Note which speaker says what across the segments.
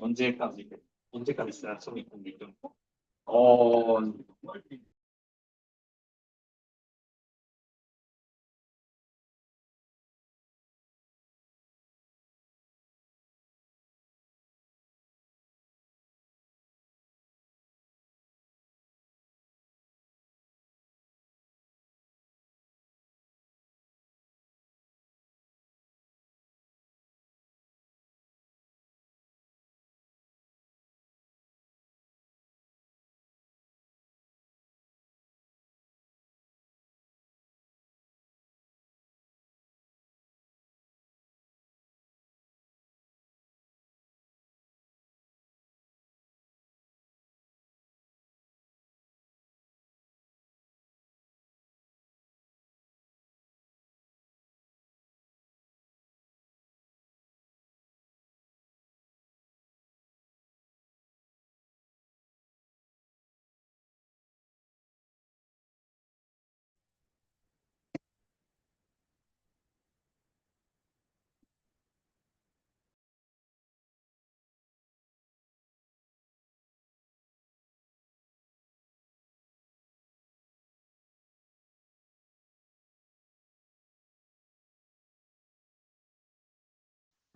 Speaker 1: 언제까지 언제까지 쓰는 소리 공개죠? 어,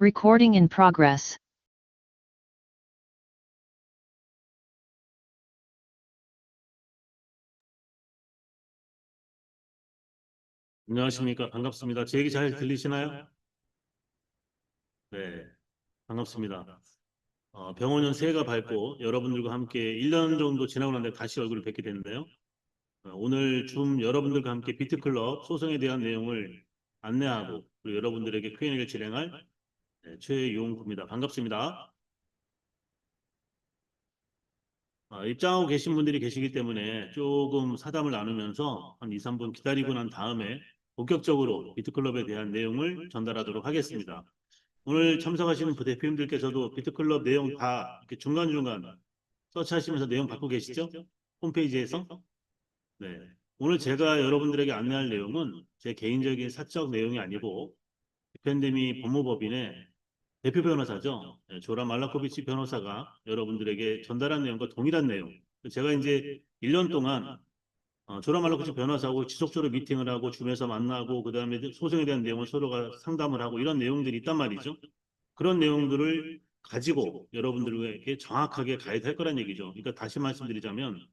Speaker 2: Recording in progress.
Speaker 3: 안녕하십니까. 반갑습니다. 제 얘기 잘 들리시나요? 네, 반갑습니다. 병원은 새해가 밝고 여러분들과 함께 1년 정도 지나고 난데 다시 얼굴을 뵙게 됐는데요. 오늘 좀 여러분들과 함께 비트클럽 소송에 대한 내용을 안내하고 그리고 여러분들에게 Q&A를 진행할 최용구입니다. 반갑습니다. 입장하고 계신 분들이 계시기 때문에 조금 사담을 나누면서 한 2, 3분 기다리고 난 다음에 본격적으로 비트클럽에 대한 내용을 전달하도록 하겠습니다. 오늘 참석하시는 부대표님들께서도 비트클럽 내용 다 이렇게 중간중간 서치하시면서 내용 받고 계시죠? 홈페이지에서? 네. 오늘 제가 여러분들에게 안내할 내용은 제 개인적인 사적 내용이 아니고 디펜데미 법무법인의 대표 변호사죠. 조라 말라코비치 변호사가 여러분들에게 전달한 내용과 동일한 내용. 제가 이제 1년 동안 조라 말라코비치 변호사하고 지속적으로 미팅을 하고 줌에서 만나고 그다음에 소송에 대한 내용을 서로가 상담을 하고 이런 내용들이 있단 말이죠. 그런 내용들을 가지고 여러분들에게 정확하게 가이드할 거란 얘기죠. 그러니까 다시 말씀드리자면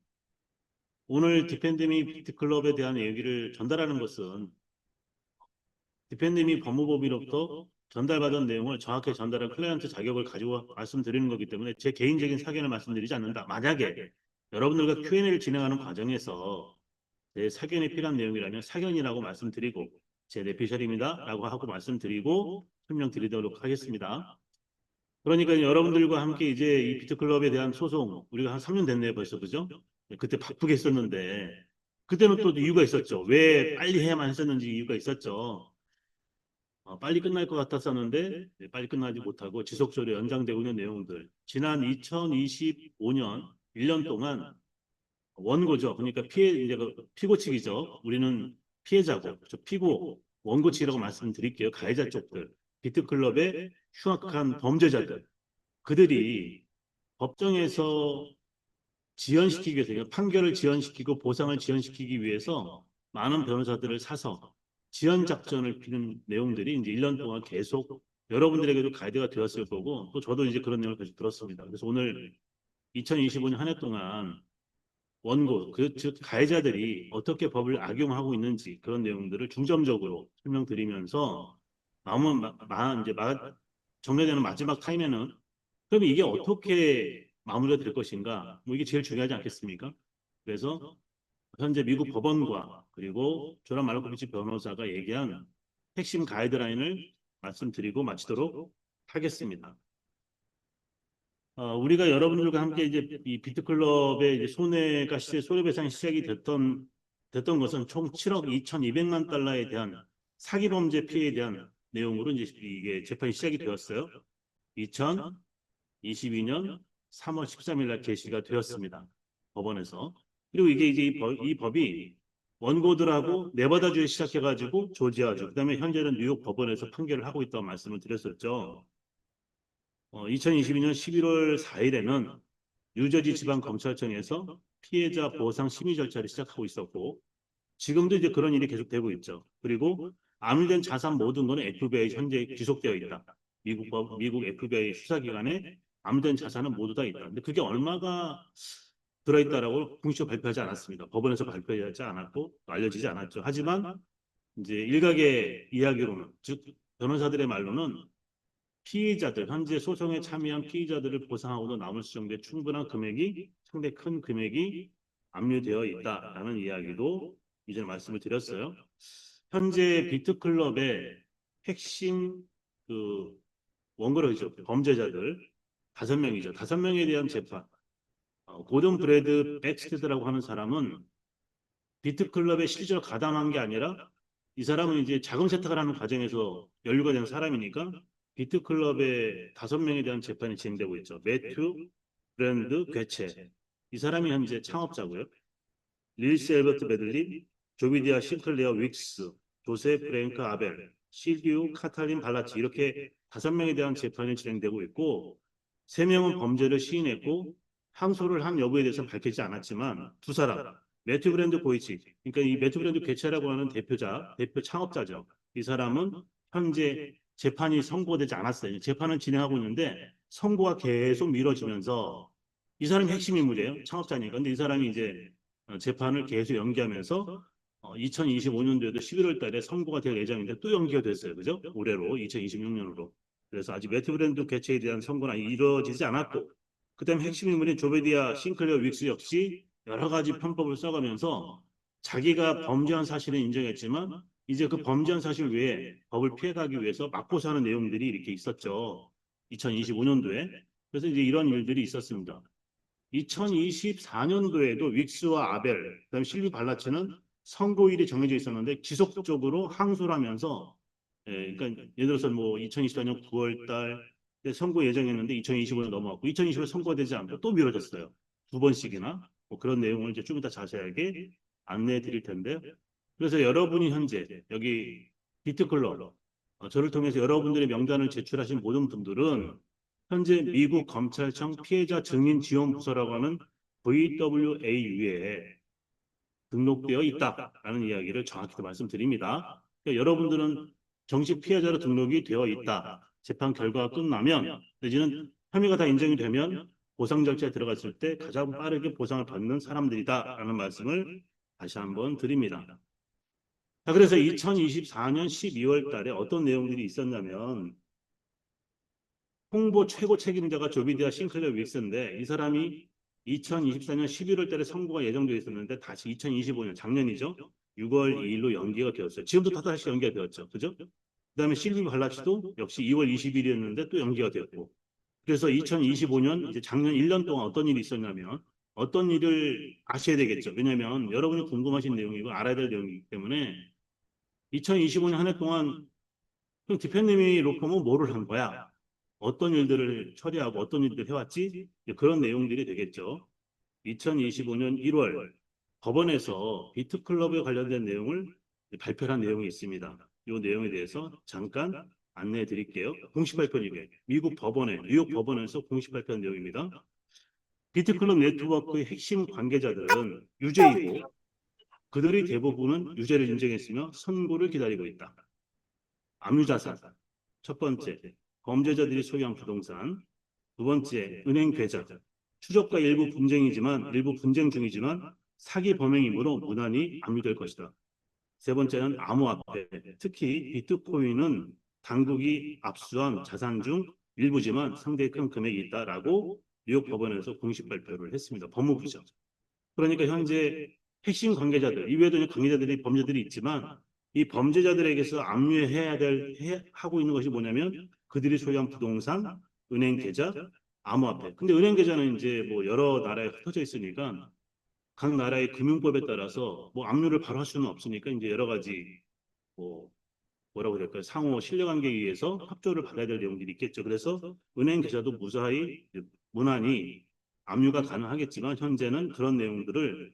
Speaker 3: 오늘 디펜드미 비트클럽에 대한 얘기를 전달하는 것은 디펜드미 법무법인으로부터 전달받은 내용을 정확하게 전달한 클라이언트 자격을 가지고 말씀드리는 거기 때문에 제 개인적인 사견을 말씀드리지 않는다. 만약에 여러분들과 Q&A를 진행하는 과정에서 제 사견이 필요한 내용이라면 사견이라고 말씀드리고 제 뇌피셜입니다 라고 하고 말씀드리고 설명드리도록 하겠습니다. 그러니까 여러분들과 함께 이제 이 비트클럽에 대한 소송 우리가 한 3년 됐네요 벌써 그죠? 그때 바쁘게 했었는데 그때는 또 이유가 있었죠. 왜 빨리 해야만 했었는지 이유가 있었죠. 빨리 끝날 것 같았었는데 빨리 끝나지 못하고 지속적으로 연장되고 있는 내용들. 지난 2025년 1년 동안 원고죠. 그러니까 이제 피고 측이죠. 우리는 피해자고 피고 원고 측이라고 말씀드릴게요. 가해자 쪽들. 비트클럽의 흉악한 범죄자들. 그들이 법정에서 지연시키기 위해서 그러니까 판결을 지연시키고 보상을 지연시키기 위해서 많은 변호사들을 사서 지연 작전을 피는 내용들이 이제 1년 동안 계속 여러분들에게도 가이드가 되었을 거고 또 저도 이제 그런 내용을 계속 들었습니다. 그래서 오늘 2025년 한 해 동안 원고 즉 가해자들이 어떻게 법을 악용하고 있는지 그런 내용들을 중점적으로 설명드리면서 이제 정리되는 마지막 타임에는 그럼 이게 어떻게 마무리가 될 것인가? 뭐 이게 제일 중요하지 않겠습니까? 그래서 현재 미국 법원과 그리고 조란 말코비치 변호사가 얘기한 핵심 가이드라인을 말씀드리고 마치도록 하겠습니다. 우리가 여러분들과 함께 이제 이 비트클럽의 이제 손해배상이 시작이 됐던 것은 총 7억 2,200만 달러에 대한 사기 범죄 피해에 대한 내용으로 이제 이게 재판이 시작이 되었어요. 2022년 3월 13일 날 개시가 되었습니다. 법원에서. 그리고 이게 이제 이 법이 원고들하고 네바다주에 시작해가지고 조지아주, 그다음에 현재는 뉴욕 법원에서 판결을 하고 있다고 말씀을 드렸었죠. 2022년 11월 4일에는 뉴저지 지방검찰청에서 피해자 보상 심의 절차를 시작하고 있었고, 지금도 이제 그런 일이 계속되고 있죠. 그리고 압류된 자산 모든 거는 FBI 현재 기속되어 있다. 미국 FBI 수사기관에 압류된 자산은 모두 다 있다. 근데 그게 얼마가 들어있다라고 공식적으로 발표하지 않았습니다. 법원에서 발표하지 않았고 알려지지 않았죠. 하지만 이제 일각의 이야기로는, 즉 변호사들의 말로는 피의자들, 현재 소송에 참여한 피의자들을 보상하고도 남을 수 정도의 충분한 금액이, 상당히 큰 금액이 압류되어 있다라는 이야기도 이전에 말씀을 드렸어요. 현재 비트클럽의 핵심 그 원고료죠. 범죄자들 5명이죠. 5명에 대한 재판. 고든 브래드 백스테드라고 하는 사람은 비트클럽에 실제로 가담한 게 아니라, 이 사람은 이제 자금 세탁을 하는 과정에서 연루가 된 사람이니까 비트클럽의 5명에 대한 재판이 진행되고 있죠. 매튜 브랜드 괴체, 이 사람이 현재 창업자고요. 릴스 엘버트 베들리, 조비디아 싱클레어 윅스, 조세 프랭크 아벨, 실기우 카탈린 발라치, 이렇게 5명에 대한 재판이 진행되고 있고, 3명은 범죄를 시인했고 항소를 한 여부에 대해서는 밝히지 않았지만, 2사람 매튜 브랜드 고이치, 그러니까 이 매튜 브랜드 괴체라고 하는 대표 창업자죠. 이 사람은 현재 재판이 선고되지 않았어요. 재판은 진행하고 있는데 선고가 계속 미뤄지면서, 이 사람이 핵심 인물이에요. 창업자니까. 근데 이 사람이 이제 재판을 계속 연기하면서 2025년도에도 11월 달에 선고가 될 예정인데 또 연기가 됐어요. 그죠? 올해로 2026년으로. 그래서 아직 매튜 브랜드 개최에 대한 선고는 이루어지지 않았고, 그다음에 핵심 인물인 조베디아 싱클레어 윅스 역시 여러 가지 편법을 써가면서 자기가 범죄한 사실은 인정했지만 이제 그 범죄한 사실 외에 법을 피해가기 위해서 막고사 하는 내용들이 이렇게 있었죠. 2025년도에. 그래서 이제 이런 일들이 있었습니다. 2024년도에도 윅스와 아벨, 그다음에 실비 발라츠는 선고일이 정해져 있었는데 지속적으로 항소를 하면서, 그러니까 예를 들어서 뭐 2024년 9월 달 선고 예정했는데 2025년 넘어갔고 2025년 선고가 되지 않고 또 미뤄졌어요. 2번씩이나. 뭐 그런 내용을 이제 좀 이따 자세하게 안내해 드릴 텐데요. 그래서 여러분이 현재 여기 비트클럽, 저를 통해서 여러분들의 명단을 제출하신 모든 분들은 현재 미국 검찰청 피해자 증인 지원 부서라고 하는 VWAU에 등록되어 있다라는 이야기를 정확히 말씀드립니다. 그러니까 여러분들은 정식 피해자로 등록이 되어 있다. 재판 결과가 끝나면, 내지는 혐의가 다 인정이 되면 보상 절차에 들어갔을 때 가장 빠르게 보상을 받는 사람들이다라는 말씀을 다시 한번 드립니다. 자, 그래서 2024년 12월 달에 어떤 내용들이 있었냐면, 홍보 최고 책임자가 조비디아 싱클레어 윅스인데, 이 사람이 2024년 11월 달에 선고가 예정되어 있었는데 다시 2025년, 작년이죠. 6월 2일로 연기가 되었어요. 지금도 다시 연기가 되었죠. 그죠? 그다음에 실비 발라치도 역시 2월 20일이었는데 또 연기가 되었고. 그래서 2025년, 이제 작년 1년 동안 어떤 일이 있었냐면, 어떤 일을 아셔야 되겠죠. 왜냐하면 여러분이 궁금하신 내용이고 알아야 될 내용이기 때문에, 2025년 한 해 동안 그럼 대표님이 로펌은 뭐를 한 거야? 어떤 일들을 처리하고 어떤 일들을 해왔지? 그런 내용들이 되겠죠. 2025년 1월 법원에서 비트클럽에 관련된 내용을 발표한 내용이 있습니다. 이 내용에 대해서 잠깐 안내해 드릴게요. 공식 발표이게 미국 법원의 뉴욕 법원에서 공식 발표한 내용입니다. 비트클럽 네트워크의 핵심 관계자들은 유죄이고 그들의 대부분은 유죄를 인정했으며 선고를 기다리고 있다. 압류자산, 첫 번째, 범죄자들이 소유한 부동산, 2번째, 은행 계좌, 추적과 일부 분쟁 중이지만 사기 범행이므로 무난히 압류될 것이다. 3번째는 암호화폐, 특히 비트코인은 당국이 압수한 자산 중 일부지만 상당히 큰 금액이 있다라고 뉴욕 법원에서 공식 발표를 했습니다. 법무부죠. 그러니까 현재 핵심 관계자들 이외에도 이제 관계자들이 범죄들이 있지만 이 범죄자들에게서 하고 있는 것이 뭐냐면 그들이 소유한 부동산, 은행 계좌, 암호화폐. 근데 은행 계좌는 이제 뭐 여러 나라에 흩어져 있으니까 각 나라의 금융법에 따라서 뭐 압류를 바로 할 수는 없으니까 이제 여러 가지 뭐 뭐라고 해야 될까요? 상호 신뢰관계에 의해서 협조를 받아야 될 내용들이 있겠죠. 그래서 은행 계좌도 무사히 무난히 압류가 가능하겠지만 현재는 그런 내용들을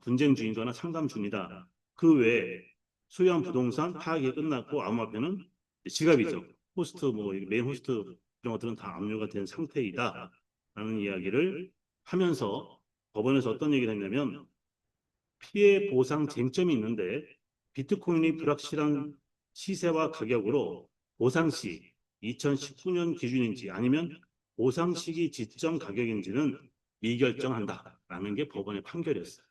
Speaker 3: 분쟁 중이거나 상담 중이다. 그 외에 소유한 부동산 파악이 끝났고 암호화폐는 지갑이죠. 호스트 뭐 메인 호스트 이런 것들은 다 압류가 된 상태이다라는 이야기를 하면서 법원에서 어떤 얘기를 했냐면 피해 보상 쟁점이 있는데 비트코인이 불확실한 시세와 가격으로 보상 시 2019년 기준인지 아니면 보상 시기 지점 가격인지는 미결정한다라는 게 법원의 판결이었어요.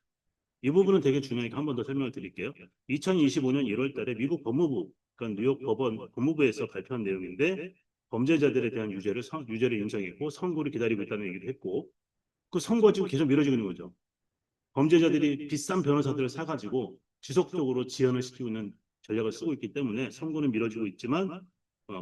Speaker 3: 이 부분은 되게 중요하니까 한 번 더 설명을 드릴게요. 2025년 1월 달에 미국 법무부, 그러니까 뉴욕 법원 법무부에서 발표한 내용인데 범죄자들에 대한 유죄를 인정했고 선고를 기다리고 있다는 얘기를 했고 그 선고가 지금 계속 미뤄지고 있는 거죠. 범죄자들이 비싼 변호사들을 사가지고 지속적으로 지연을 시키고 있는 전략을 쓰고 있기 때문에 선고는 미뤄지고 있지만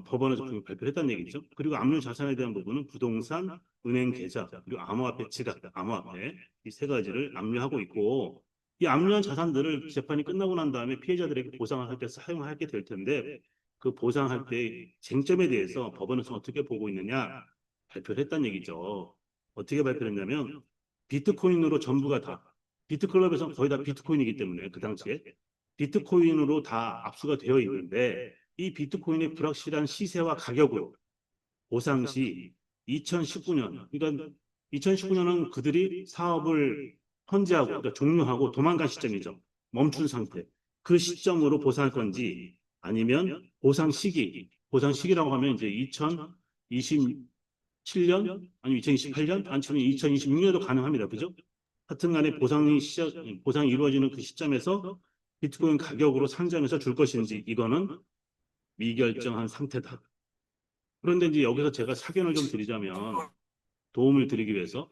Speaker 3: 법원에서 분명히 발표했다는 얘기죠. 그리고 압류 자산에 대한 부분은 부동산, 은행 계좌, 그리고 암호화폐 지갑, 암호화폐 이 세 가지를 압류하고 있고 이 압류한 자산들을 재판이 끝나고 난 다음에 피해자들에게 보상을 할 때 사용하게 될 텐데 그 보상할 때 쟁점에 대해서 법원에서 어떻게 보고 있느냐 발표를 했다는 얘기죠. 어떻게 발표를 했냐면 비트코인으로 전부가 다 비트클럽에서는 거의 다 비트코인이기 때문에 그 당시에 비트코인으로 다 압수가 되어 있는데 이 비트코인의 불확실한 시세와 가격으로 보상 시 2019년 그러니까 2019년은 그들이 사업을 헌재하고 그러니까 종료하고 도망간 시점이죠. 멈춘 상태. 그 시점으로 보상할 건지 아니면 보상 시기라고 하면 이제 2027년 아니면 2028년 아니면 2026년도 가능합니다. 그죠? 하여튼간에 보상이 이루어지는 그 시점에서 비트코인 가격으로 상장해서 줄 것인지 이거는 미결정한 상태다. 그런데 이제 여기서 제가 사견을 좀 드리자면 도움을 드리기 위해서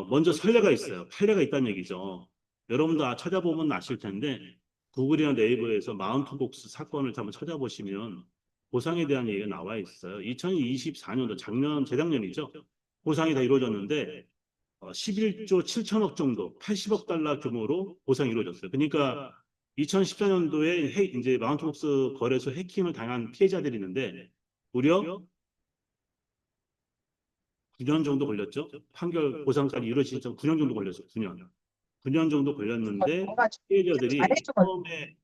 Speaker 3: 먼저 선례가 있어요. 판례가 있다는 얘기죠. 여러분도 찾아보면 아실 텐데 구글이나 네이버에서 마운트복스 사건을 한번 찾아보시면 보상에 대한 얘기가 나와 있어요. 2024년도 재작년이죠. 보상이 다 이루어졌는데 11조 7천억 정도, 80억 달러 규모로 보상이 이루어졌어요. 그러니까 2014년도에 이제 마운트복스 거래소 해킹을 당한 피해자들이 있는데 무려 9년 정도 걸렸죠. 판결 보상까지 이루어지기 전 9년 정도 걸렸어요. 9년. 9년 정도 걸렸는데 피해자들이 처음에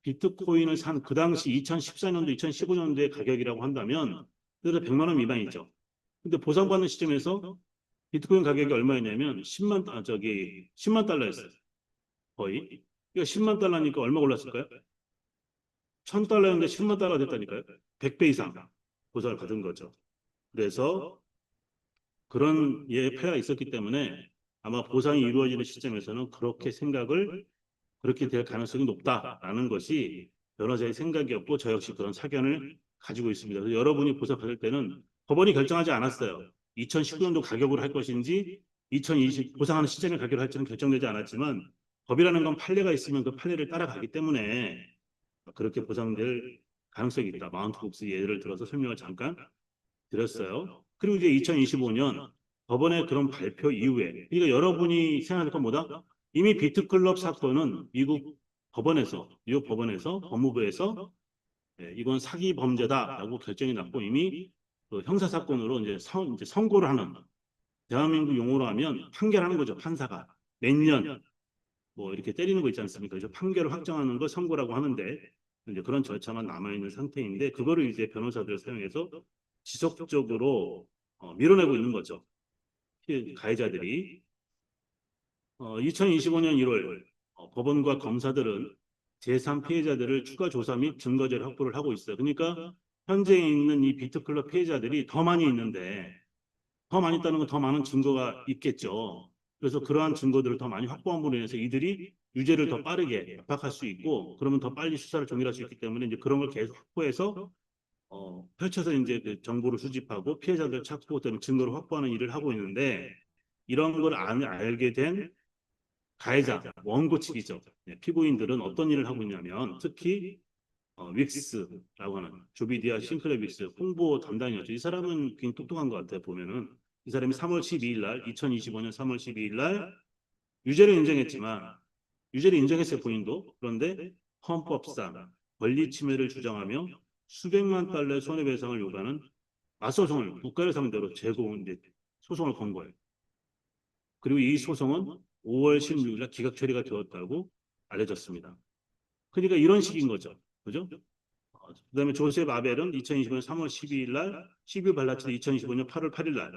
Speaker 3: 비트코인을 산 그 당시 2014년도, 2015년도의 가격이라고 한다면 그래서 100만 원 미만이죠. 근데 보상받는 시점에서 비트코인 가격이 얼마였냐면 10만 달러였어요. 거의. 그러니까 10만 달러니까 얼마 올랐을까요? 1000달러였는데 10만 달러 됐다니까요. 100배 이상 보상을 받은 거죠. 그래서 그런 예패가 있었기 때문에 아마 보상이 이루어지는 시점에서는 그렇게 될 가능성이 높다라는 것이 변호사의 생각이었고 저 역시 그런 사견을 가지고 있습니다. 그래서 여러분이 보상 받을 때는 법원이 결정하지 않았어요. 2019년도 가격으로 할 것인지 2020 보상하는 시점의 가격으로 할지는 결정되지 않았지만 법이라는 건 판례가 있으면 그 판례를 따라가기 때문에 그렇게 보상될 가능성이 있다. 마운트복스 예를 들어서 설명을 잠깐 드렸어요. 그리고 이제 2025년 법원의 그런 발표 이후에 그러니까 여러분이 생각할 건 뭐다? 이미 비트클럽 사건은 뉴욕 법원에서 법무부에서 이건 사기 범죄다라고 결정이 났고 이미 그 형사 사건으로 이제 선고를 하는 대한민국 용어로 하면 판결하는 거죠. 판사가 몇 년 뭐 이렇게 때리는 거 있지 않습니까? 그래서 판결을 확정하는 걸 선고라고 하는데 이제 그런 절차만 남아 있는 상태인데 그거를 이제 변호사들을 사용해서 지속적으로 밀어내고 있는 거죠. 가해자들이 2025년 1월 법원과 검사들은 제3 피해자들을 추가 조사 및 증거자료 확보를 하고 있어요. 그러니까 현재 있는 이 비트클럽 피해자들이 더 많이 있는데 더 많이 있다는 건 더 많은 증거가 있겠죠. 그래서 그러한 증거들을 더 많이 확보함으로 인해서 이들이 유죄를 더 빠르게 압박할 수 있고 그러면 더 빨리 수사를 종결할 수 있기 때문에 이제 그런 걸 계속 확보해서 펼쳐서 이제 그 정보를 수집하고 피해자들 찾고 그다음에 증거를 확보하는 일을 하고 있는데 이런 걸 알게 된 가해자, 원고 측이죠. 피고인들은 어떤 일을 하고 있냐면 특히 윅스라고 하는 조비디아 싱클레 윅스 홍보 담당이었죠. 이 사람은 굉장히 똑똑한 것 같아요. 보면은 이 사람이 3월 12일 날 2025년 3월 12일 날 유죄를 인정했지만 유죄를 인정했어요. 본인도. 그런데 헌법상 권리 침해를 주장하며 수백만 달러의 손해배상을 요구하는 맞소송을 국가를 상대로 이제 소송을 건 거예요. 그리고 이 소송은 5월 16일 날 기각 처리가 되었다고 알려졌습니다. 그러니까 이런 식인 거죠. 그죠? 그다음에 조셉 아벨은 2025년 3월 12일 날, 12일 발라츠는 2025년 8월 8일 날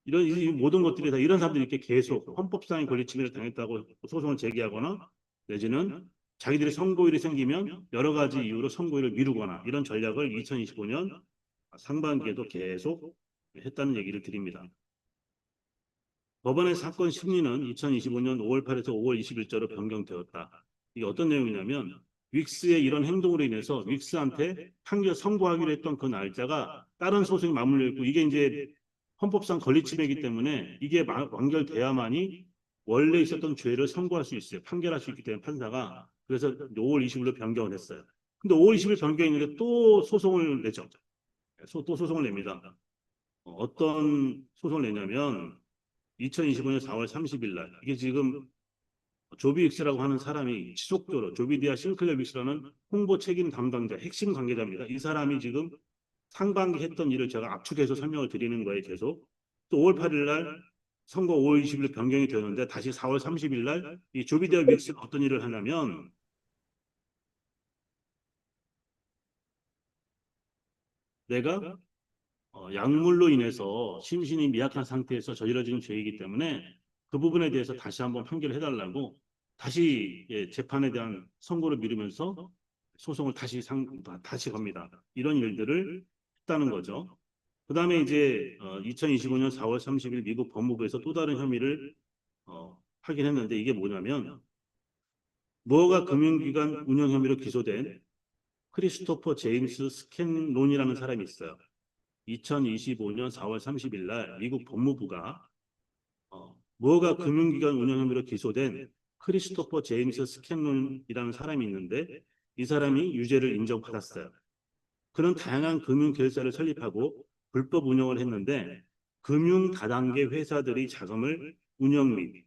Speaker 3: 이런 이 모든 것들이 다 이런 사람들이 이렇게 계속 헌법상의 권리 침해를 당했다고 소송을 제기하거나 내지는 자기들이 선고일이 생기면 여러 가지 이유로 선고일을 미루거나 이런 전략을 2025년 상반기에도 계속 했다는 얘기를 드립니다. 법원의 사건 심리는 2025년 5월 8일에서 5월 20일자로 변경되었다. 이게 어떤 내용이냐면 윅스의 이런 행동으로 인해서 윅스한테 판결 선고하기로 했던 그 날짜가 다른 소송이 맞물려 있고 이게 이제 헌법상 권리 침해이기 때문에 이게 완결돼야만이 원래 있었던 죄를 선고할 수 있어요. 판결할 수 있기 때문에 판사가 그래서 5월 20일로 변경을 했어요. 근데 5월 20일 변경했는데 또 소송을 내죠. 또 소송을 냅니다. 어떤 소송을 내냐면 2025년 4월 30일 날 이게 지금 조비 윅스라고 하는 사람이 지속적으로 조비디아 싱클레 윅스라는 홍보 책임 담당자 핵심 관계자입니다. 이 사람이 지금 상반기 했던 일을 제가 압축해서 설명을 드리는 거예요. 계속 또 5월 8일 날 선거 5월 20일 변경이 되었는데 다시 4월 30일 날 이 조비디아 윅스가 어떤 일을 하냐면 내가 약물로 인해서 심신이 미약한 상태에서 저질러진 죄이기 때문에 그 부분에 대해서 다시 한번 판결을 해달라고 다시 재판에 대한 선고를 미루면서 소송을 다시 겁니다. 이런 일들을 했다는 거죠. 그 다음에 이제 2025년 4월 30일 미국 법무부에서 또 다른 혐의를 확인했는데 이게 뭐냐면 무허가 금융기관 운영 혐의로 기소된 크리스토퍼 제임스 스캔론이라는 사람이 있어요. 2025년 4월 30일 날 미국 법무부가 무허가 금융기관 운영 혐의로 기소된 크리스토퍼 제임스 스캔론이라는 사람이 있는데 이 사람이 유죄를 인정받았어요. 그는 다양한 금융결사를 설립하고 불법 운영을 했는데 금융 다단계 회사들이 자금을 운영 및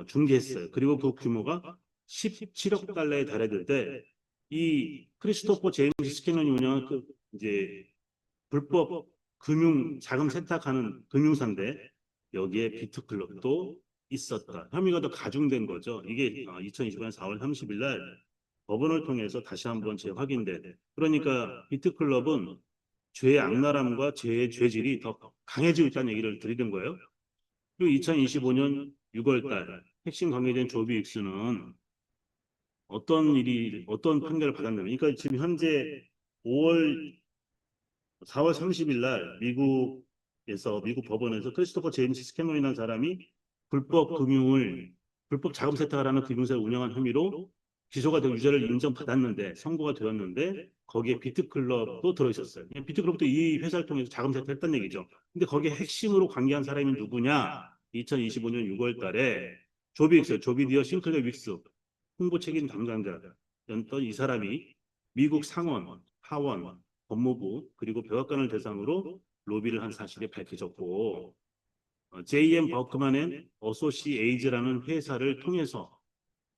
Speaker 3: 중개했어요. 그리고 그 규모가 17억 달러에 달했을 때 이 크리스토퍼 제임스 스캔론이 운영한 그 이제 불법 금융 자금 세탁하는 금융사인데 여기에 비트클럽도 있었다. 혐의가 더 가중된 거죠. 이게 2025년 4월 30일 날 법원을 통해서 다시 한번 재확인돼. 그러니까 비트클럽은 죄의 악랄함과 죄의 죄질이 더 강해지고 있다는 얘기를 드리는 거예요. 그리고 2025년 6월 달 핵심 관계된 조비 윅스는 어떤 판결을 받았냐면 그러니까 지금 현재 4월 30일 날 미국 법원에서 크리스토퍼 제임스 스캐논이라는 사람이 불법 자금 세탁을 하는 금융사를 운영한 혐의로 기소가 되고 유죄를 인정받았는데 선고가 되었는데 거기에 비트클럽도 들어있었어요. 비트클럽도 이 회사를 통해서 자금 세탁했다는 얘기죠. 근데 거기에 핵심으로 관계한 사람이 누구냐? 2025년 6월 달에 조비디어 싱클레 윅스 홍보 책임 담당자였던 이 사람이 미국 상원, 하원, 법무부 그리고 백악관을 대상으로 로비를 한 사실이 밝혀졌고 J.M. 버크만 앤 어소시에이즈라는 회사를 통해서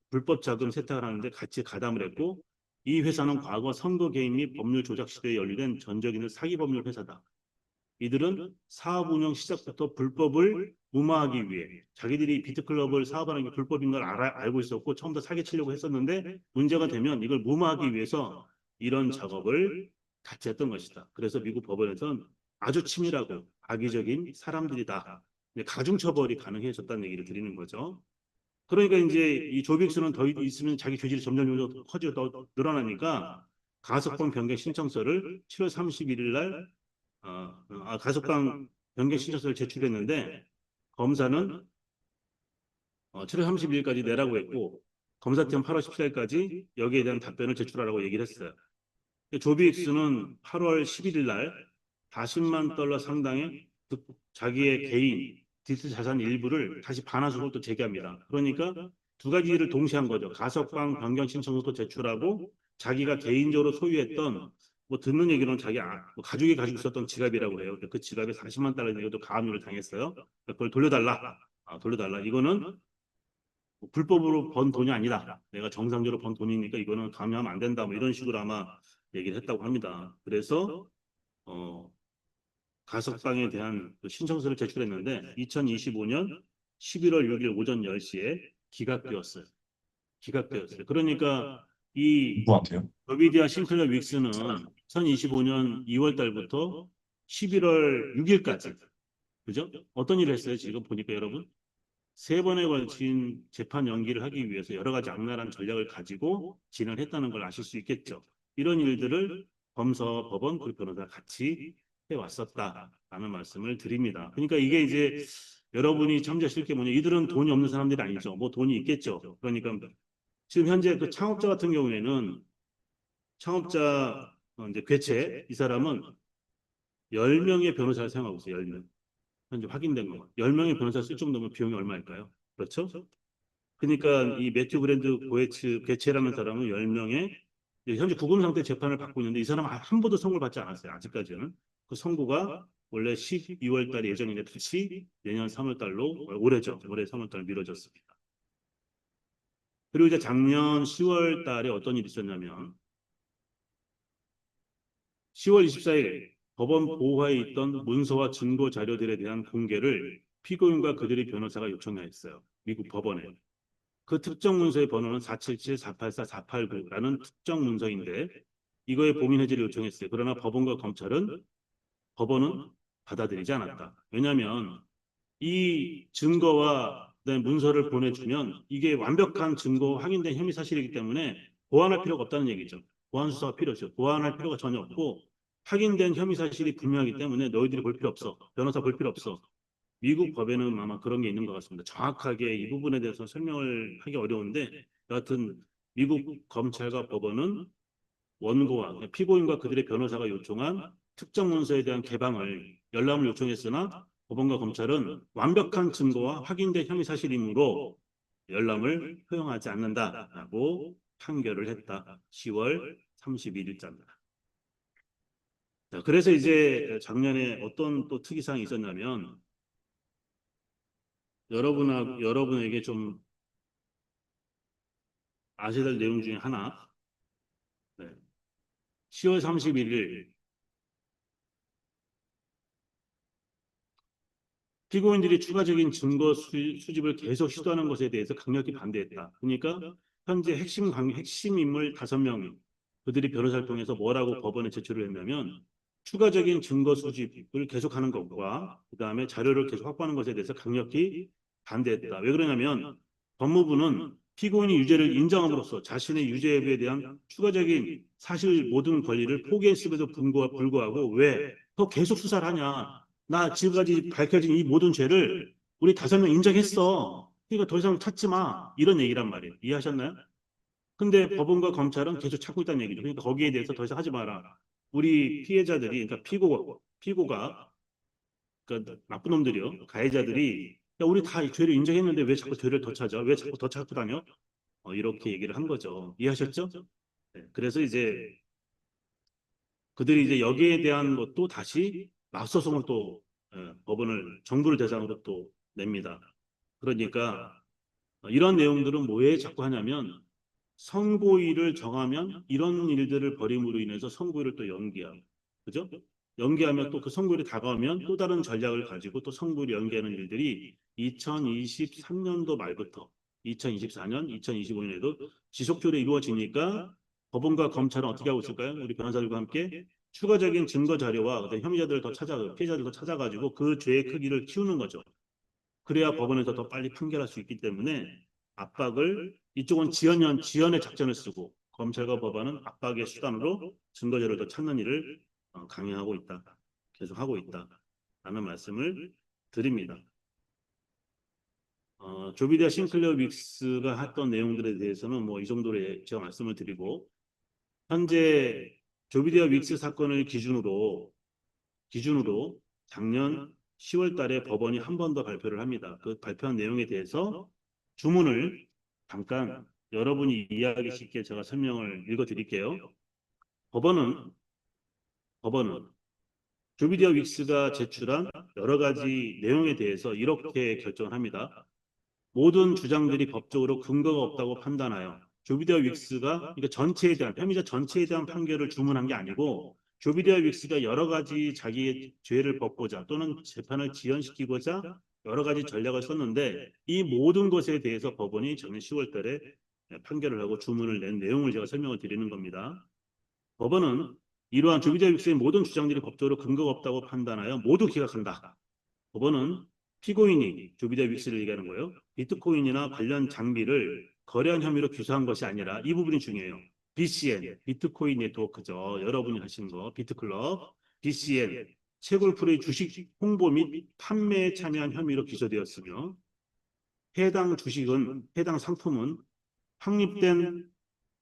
Speaker 3: 불법 자금 세탁을 하는데 같이 가담을 했고 이 회사는 과거 선거 개입 및 법률 조작 시대에 연루된 전적 있는 사기 법률 회사다. 이들은 사업 운영 시작부터 불법을 무마하기 위해 자기들이 비트클럽을 사업하는 게 불법인 걸 알고 있었고 처음부터 사기치려고 했었는데 문제가 되면 이걸 무마하기 위해서 이런 작업을 같이 했던 것이다. 그래서 미국 법원에서는 아주 치밀하고 악의적인 사람들이다. 가중처벌이 가능해졌다는 얘기를 드리는 거죠. 그러니까 이제 이 조빅스는 더 있으면 자기 죄질이 점점 커지고 더 늘어나니까 가석방 변경 신청서를 7월 31일 날 가석방 변경 신청서를 제출했는데 검사는 7월 30일까지 내라고 했고 검사팀은 8월 14일까지 여기에 대한 답변을 제출하라고 얘기를 했어요. 조비익스는 8월 11일 날 40만 달러 상당의 자기의 개인 디지털 자산 일부를 다시 반환수를 또 제기합니다. 그러니까 두 가지를 동시에 한 거죠. 가석방 변경 신청서도 제출하고 자기가 개인적으로 소유했던 뭐 듣는 얘기로는 자기 뭐 가족이 가지고 있었던 지갑이라고 해요. 그 지갑에 40만 달러 정도 가압류를 당했어요. 그걸 돌려달라. 돌려달라. 이거는 뭐 불법으로 번 돈이 아니다. 내가 정상적으로 번 돈이니까 이거는 감유하면 안 된다. 뭐 이런 식으로 아마 얘기를 했다고 합니다. 그래서 가석방에 대한 그 신청서를 제출했는데 2025년 11월 6일 오전 10시에 기각되었어요. 기각되었어요. 그러니까 이
Speaker 4: 누구한테요?
Speaker 3: 더비디아 싱클러 윅스는 2025년 2월 달부터 11월 6일까지 그죠? 어떤 일을 했어요? 지금 보니까 여러분 세 번에 걸친 재판 연기를 하기 위해서 여러 가지 악랄한 전략을 가지고 진행을 했다는 걸 아실 수 있겠죠. 이런 일들을 검사, 법원, 그리고 변호사가 같이 해왔었다라는 말씀을 드립니다. 그러니까 이게 이제 여러분이 참조하실 게 뭐냐, 이들은 돈이 없는 사람들이 아니죠. 뭐 돈이 있겠죠. 그러니까 지금 현재 그 창업자 같은 경우에는 창업자 이제 괴체 이 사람은 10명의 변호사를 사용하고 있어요. 10명. 현재 확인된 거. 10명의 변호사 쓸 정도면 비용이 얼마일까요? 그렇죠? 그러니까 이 매튜 브랜드 고에츠 괴체라는 사람은 10명의 현재 구금 상태 재판을 받고 있는데 이 사람은 한 번도 선고를 받지 않았어요. 아직까지는. 그 선고가 원래 12월 달에 예정인데 다시 내년 3월 달로 올해죠. 올해 3월 달 미뤄졌습니다. 그리고 이제 작년 10월 달에 어떤 일이 있었냐면 10월 24일 법원 보호하에 있던 문서와 증거 자료들에 대한 공개를 피고인과 그들의 변호사가 요청했어요. 미국 법원에. 그 특정 문서의 번호는 477, 484, 489라는 특정 문서인데 이거에 봉인 해지를 요청했어요. 그러나 법원과 검찰은 법원은 받아들이지 않았다. 왜냐하면 이 증거와 그다음에 문서를 보내주면 이게 완벽한 증거 확인된 혐의 사실이기 때문에 보완할 필요가 없다는 얘기죠. 보완 수사가 필요 없죠. 보완할 필요가 전혀 없고 확인된 혐의 사실이 분명하기 때문에 너희들이 볼 필요 없어. 변호사 볼 필요 없어. 미국 법에는 아마 그런 게 있는 것 같습니다. 정확하게 이 부분에 대해서 설명을 하기 어려운데 여하튼 미국 검찰과 법원은 원고와 피고인과 그들의 변호사가 요청한 특정 문서에 대한 개방을 열람을 요청했으나 법원과 검찰은 완벽한 증거와 확인된 혐의 사실이므로 열람을 허용하지 않는다라고 판결을 했다. 10월 31일자입니다. 자, 그래서 이제 작년에 어떤 또 특이사항이 있었냐면 여러분에게 좀 아셔야 될 내용 중에 하나. 네. 10월 31일 피고인들이 추가적인 증거 수집을 계속 시도하는 것에 대해서 강력히 반대했다. 그러니까 현재 핵심 인물 5명 그들이 변호사를 통해서 뭐라고 법원에 제출을 했냐면 추가적인 증거 수집을 계속하는 것과 그다음에 자료를 계속 확보하는 것에 대해서 강력히 반대했다. 왜 그러냐면 법무부는 피고인이 유죄를 인정함으로써 자신의 유죄 여부에 대한 추가적인 사실 모든 권리를 포기했음에도 불구하고 왜 더 계속 수사를 하냐. 나 지금까지 밝혀진 이 모든 죄를 우리 5명 인정했어. 그러니까 더 이상 찾지 마. 이런 얘기란 말이에요. 이해하셨나요? 근데 법원과 검찰은 계속 찾고 있다는 얘기죠. 그러니까 거기에 대해서 더 이상 하지 마라. 우리 피해자들이, 그러니까 피고가, 그러니까 나쁜 놈들이요. 가해자들이, 야, 우리 다 죄를 인정했는데 왜 자꾸 죄를 더 찾아? 왜 자꾸 더 찾고 다녀? 이렇게 얘기를 한 거죠. 이해하셨죠? 네, 그래서 이제 그들이 이제 여기에 대한 것도 다시 맞소송을 또 법원을 정부를 대상으로 또 냅니다. 그러니까 이런 내용들은 뭐에 자꾸 하냐면 선고일을 정하면 이런 일들을 벌임으로 인해서 선고일을 또 연기하고 그죠? 연기하면 또 그 선고일이 다가오면 또 다른 전략을 가지고 또 선고일을 연기하는 일들이 2023년도 말부터 2024년, 2025년에도 지속적으로 이루어지니까 법원과 검찰은 어떻게 하고 있을까요? 우리 변호사들과 함께 추가적인 증거 자료와 그다음에 혐의자들을 더 피해자들을 더 찾아가지고 그 죄의 크기를 키우는 거죠. 그래야 법원에서 더 빨리 판결할 수 있기 때문에 압박을 이쪽은 지연의 작전을 쓰고 검찰과 법원은 압박의 수단으로 증거 자료를 더 찾는 일을 강행하고 있다. 계속 하고 있다라는 말씀을 드립니다. 조비디아 싱클레어 윅스가 했던 내용들에 대해서는 뭐 이 정도로 제가 말씀을 드리고 현재 조비디아 윅스 사건을 기준으로 작년 10월 달에 법원이 한 번 더 발표를 합니다. 그 발표한 내용에 대해서 주문을 잠깐 여러분이 이해하기 쉽게 제가 설명을 읽어드릴게요. 법원은 조비디아 윅스가 제출한 여러 가지 내용에 대해서 이렇게 결정을 합니다. 모든 주장들이 법적으로 근거가 없다고 판단하여 조비디아 윅스가 그러니까 전체에 대한 혐의자 전체에 대한 판결을 주문한 게 아니고 조비디아 윅스가 여러 가지 자기의 죄를 벗고자 또는 재판을 지연시키고자 여러 가지 전략을 썼는데 이 모든 것에 대해서 법원이 작년 10월 달에 판결을 하고 주문을 낸 내용을 제가 설명을 드리는 겁니다. 법원은 이러한 조비디아 윅스의 모든 주장들이 법적으로 근거가 없다고 판단하여 모두 기각한다. 법원은 피고인이 조비디아 윅스를 얘기하는 거예요. 비트코인이나 관련 장비를 거래한 혐의로 기소한 것이 아니라 이 부분이 중요해요. BCN, 비트코인 네트워크죠. 여러분이 하시는 거, 비트클럽, BCN, 채굴풀의 주식 홍보 및 판매에 참여한 혐의로 기소되었으며 해당 상품은 확립된